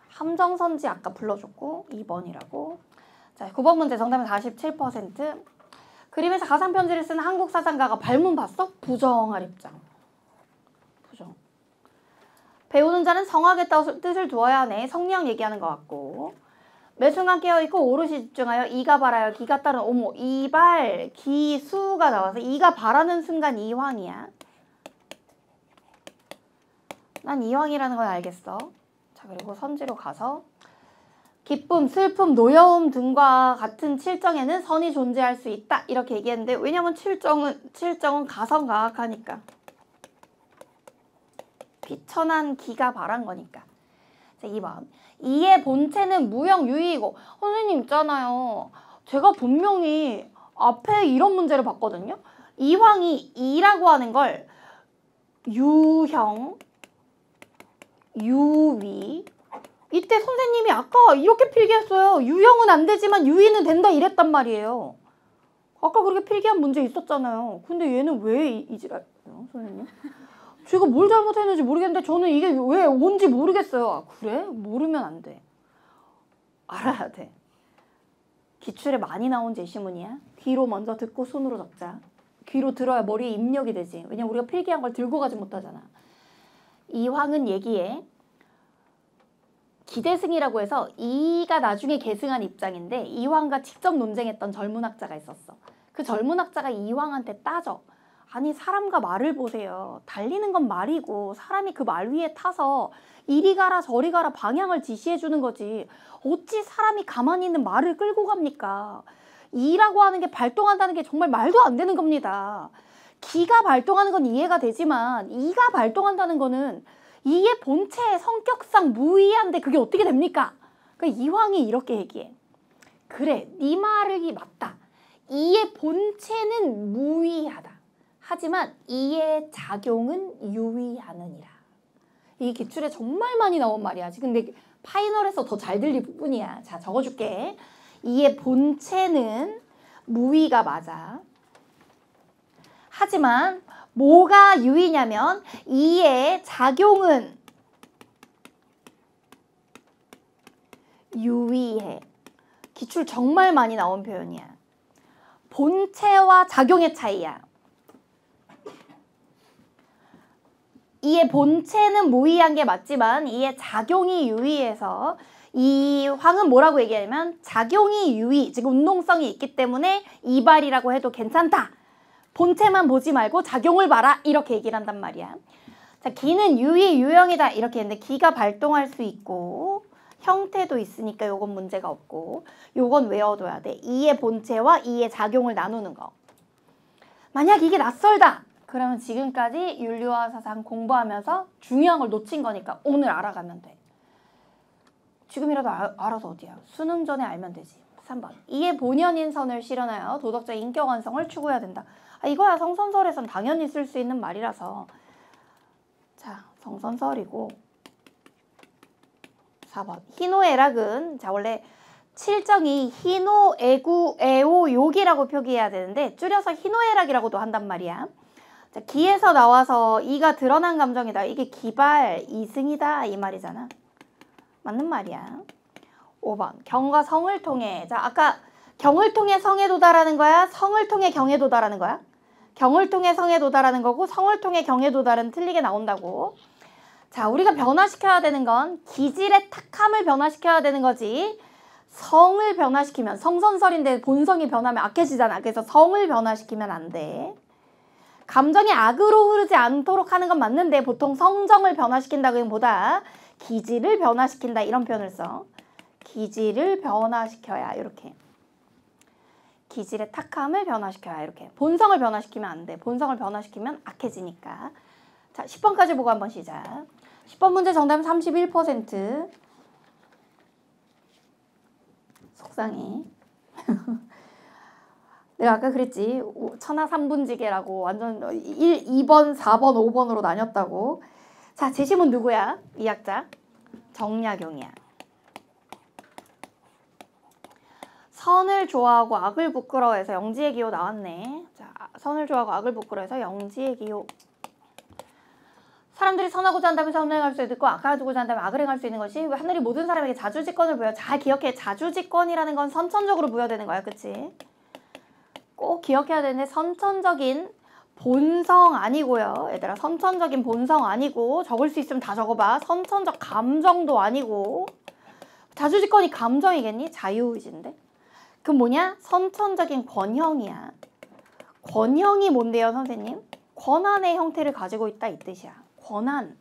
함정선지 아까 불러줬고 2번이라고. 자, 9번 문제 정답은 47%. 그림에서 가상편지를 쓰는 한국 사상가가 발문 봤어? 부정할 입장. 부정. 배우는 자는 성악의 뜻을 두어야 하네. 성령 얘기하는 것 같고. 매 순간 깨어있고 오롯이 집중하여 이가 바라여 기가 따른 어머 이발 기수가 나와서 이가 바라는 순간 이황이야. 난 이황이라는 건 알겠어. 자, 그리고 선지로 가서 기쁨, 슬픔, 노여움 등과 같은 칠정에는 선이 존재할 수 있다. 이렇게 얘기했는데 왜냐면 칠정은 가성가학하니까. 비천한 기가 바란 거니까. 자, 2번. 이의 본체는 무형유의이고. 선생님 있잖아요. 제가 분명히 앞에 이런 문제를 봤거든요. 이황이 이라고 하는 걸 유형, 유위. 이때 선생님이 아까 이렇게 필기했어요. 유형은 안 되지만 유위는 된다 이랬단 말이에요. 아까 그렇게 필기한 문제 있었잖아요. 근데 얘는 왜 이지랄 선생님? 제가 뭘 잘못했는지 모르겠는데 저는 이게 왜 온지 모르겠어요. 아, 그래? 모르면 안 돼. 알아야 돼. 기출에 많이 나온 제시문이야. 귀로 먼저 듣고 손으로 적자. 귀로 들어야 머리에 입력이 되지. 왜냐면 우리가 필기한 걸 들고 가지 못하잖아. 이황은 얘기해. 기대승이라고 해서 이가 나중에 계승한 입장인데 이황과 직접 논쟁했던 젊은 학자가 있었어. 그 젊은 학자가 이황한테 따져. 아니 사람과 말을 보세요. 달리는 건 말이고 사람이 그 말 위에 타서 이리 가라 저리 가라 방향을 지시해 주는 거지. 어찌 사람이 가만히 있는 말을 끌고 갑니까? 이라고 하는 게 발동한다는 게 정말 말도 안 되는 겁니다. 기가 발동하는 건 이해가 되지만 이가 발동한다는 거는 이의 본체의 성격상 무의한데 그게 어떻게 됩니까? 그러니까 이황이 이렇게 얘기해. 그래, 네 말이 맞다. 이의 본체는 무의하다. 하지만 이의 작용은 유의하느니라. 이 기출에 정말 많이 나온 말이야. 근데 파이널에서 더 잘 들릴 부분이야. 자, 적어줄게. 이의 본체는 무의가 맞아. 하지만 뭐가 유의냐면 이의 작용은 유의해. 기출 정말 많이 나온 표현이야. 본체와 작용의 차이야. 이의 본체는 무의한 게 맞지만 이의 작용이 유의해서 이황은 뭐라고 얘기하냐면 작용이 유의, 즉 운동성이 있기 때문에 이발이라고 해도 괜찮다. 본체만 보지 말고 작용을 봐라. 이렇게 얘기를 한단 말이야. 자, 기는 유의, 유형이다. 이렇게 했는데 기가 발동할 수 있고 형태도 있으니까 요건 문제가 없고 요건 외워둬야 돼. 이의 본체와 이의 작용을 나누는 거. 만약 이게 낯설다. 그러면 지금까지 윤리와 사상 공부하면서 중요한 걸 놓친 거니까 오늘 알아가면 돼. 지금이라도 알아서 어디야. 수능 전에 알면 되지. 3번. 이의 본연인 선을 실현하여 도덕적 인격 완성을 추구해야 된다. 아, 이거야 성선설에선 당연히 쓸 수 있는 말이라서. 자, 성선설이고 4번. 희노애락은 자 원래 칠정이 희노, 애구, 애오, 욕이라고 표기해야 되는데 줄여서 희노애락이라고도 한단 말이야. 자, 기에서 나와서 이가 드러난 감정이다. 이게 기발, 이승이다 이 말이잖아. 맞는 말이야. 5번. 경과 성을 통해. 자, 아까 경을 통해 성에 도달하는 거야? 성을 통해 경에 도달하는 거야? 경을 통해 성에 도달하는 거고 성을 통해 경에 도달은 틀리게 나온다고. 자, 우리가 변화시켜야 되는 건 기질의 탁함을 변화시켜야 되는 거지. 성을 변화시키면 성선설인데 본성이 변하면 악해지잖아. 그래서 성을 변화시키면 안 돼. 감정이 악으로 흐르지 않도록 하는 건 맞는데 보통 성정을 변화시킨다기보다 기질을 변화시킨다 이런 표현을 써. 기질을 변화시켜야 이렇게. 기질의 탁함을 변화시켜야 이렇게. 본성을 변화시키면 안 돼. 본성을 변화시키면 악해지니까. 자, 10번까지 보고 한번 시작. 10번 문제 정답은 31%. 속상해. 내가 아까 그랬지. 천하 3분지계라고 완전 2번, 4번, 5번으로 나뉘었다고. 자, 제시문 누구야? 이 학자. 정약용이야. 선을 좋아하고 악을 부끄러워해서 영지의 기호 나왔네. 자, 선을 좋아하고 악을 부끄러워해서 영지의 기호. 사람들이 선하고자 한다면 선을 행할 수 있고 악하고자 한다면 악을 행할 수 있는 것이 하늘이 모든 사람에게 자주직권을 부여. 잘 기억해. 자주직권이라는 건 선천적으로 부여되는 거야. 그치? 꼭 기억해야 되는데 선천적인 본성 아니고요. 얘들아, 선천적인 본성 아니고 적을 수 있으면 다 적어봐. 선천적 감정도 아니고. 자주직권이 감정이겠니? 자유의지인데. 그럼 뭐냐? 선천적인 권형이야. 권형이 뭔데요, 선생님? 권한의 형태를 가지고 있다 이 뜻이야. 권한.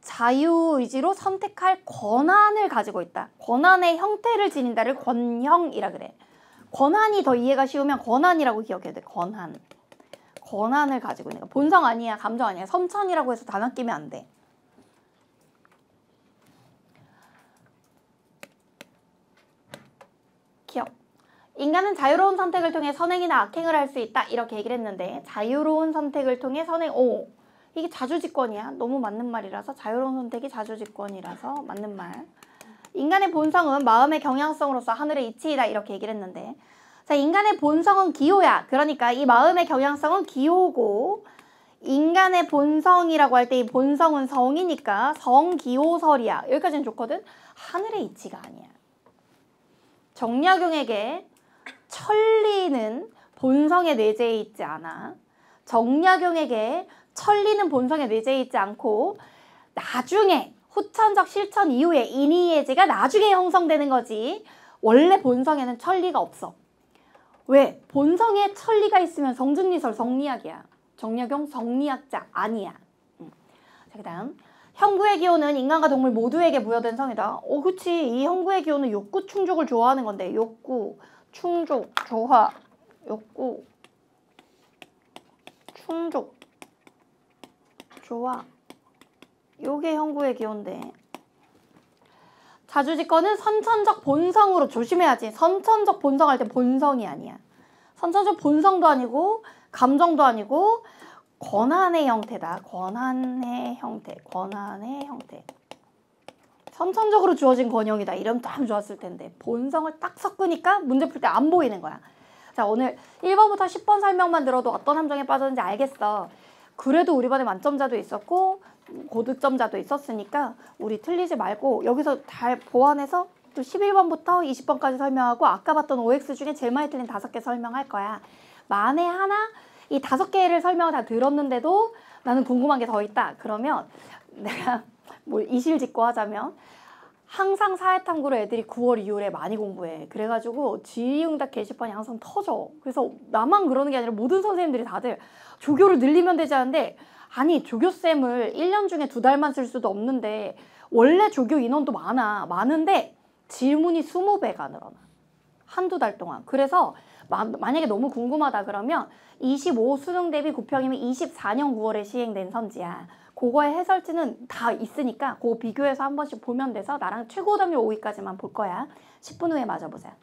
자유의지로 선택할 권한을 가지고 있다. 권한의 형태를 지닌다를 권형이라 그래. 권한이 더 이해가 쉬우면 권한이라고 기억해야 돼. 권한. 권한을 가지고 있는 거. 본성 아니야. 감정 아니야. 선천이라고 해서 다 낚이면 안 돼. 기억. 인간은 자유로운 선택을 통해 선행이나 악행을 할 수 있다. 이렇게 얘기를 했는데 자유로운 선택을 통해 선행. 이게 자주직권이야. 너무 맞는 말이라서 자유로운 선택이 자주직권이라서 맞는 말. 인간의 본성은 마음의 경향성으로서 하늘의 이치이다. 이렇게 얘기를 했는데 자, 인간의 본성은 기호야. 그러니까 이 마음의 경향성은 기호고 인간의 본성이라고 할 때 이 본성은 성이니까 성기호설이야. 여기까지는 좋거든. 하늘의 이치가 아니야. 정약용에게 천리는 본성에 내재해 있지 않아. 정약용에게 천리는 본성에 내재해 있지 않고 나중에 후천적 실천 이후에 인의예지가 나중에 형성되는 거지. 원래 본성에는 천리가 없어. 왜? 본성에 천리가 있으면 성준리설 성리학이야. 정약용 성리학자 아니야. 자, 그 다음 형구의 기호는 인간과 동물 모두에게 부여된 성이다. 그치. 이 형구의 기호는 욕구 충족을 좋아하는 건데 욕구, 충족, 조화, 욕구, 충족, 조화. 요게 형구의 기호인데 자주직권은 선천적 본성으로 조심해야지. 선천적 본성 할 때 본성이 아니야. 선천적 본성도 아니고 감정도 아니고 권한의 형태다. 권한의 형태. 권한의 형태. 선천적으로 주어진 권형이다. 이러면 딱 좋았을 텐데 본성을 딱 섞으니까 문제 풀 때 안 보이는 거야. 자, 오늘 1번부터 10번 설명만 들어도 어떤 함정에 빠졌는지 알겠어. 그래도 우리 반에 만점자도 있었고 고득점자도 있었으니까 우리 틀리지 말고 여기서 잘 보완해서 또 11번부터 20번까지 설명하고 아까 봤던 OX 중에 제일 많이 틀린 5개 설명할 거야. 만에 하나 이 5개를 설명을 다 들었는데도 나는 궁금한 게 더 있다. 그러면 내가 뭐 이실직고 하자면 항상 사회탐구를 애들이 9월 이후에 많이 공부해. 그래가지고 질의응답 게시판이 항상 터져. 그래서 나만 그러는 게 아니라 모든 선생님들이 다들 조교를 늘리면 되지 않는데 아니 조교쌤을 1년 중에 2달만 쓸 수도 없는데 원래 조교 인원도 많은데 질문이 20배가 늘어나. 한두 달 동안. 그래서 만약에 너무 궁금하다 그러면 25 수능 대비 9평이면 24년 9월에 시행된 선지야. 그거의 해설지는 다 있으니까 그거 비교해서 한 번씩 보면 돼서 나랑 최고 점유 5위까지만 볼 거야. 10분 후에 맞아보자.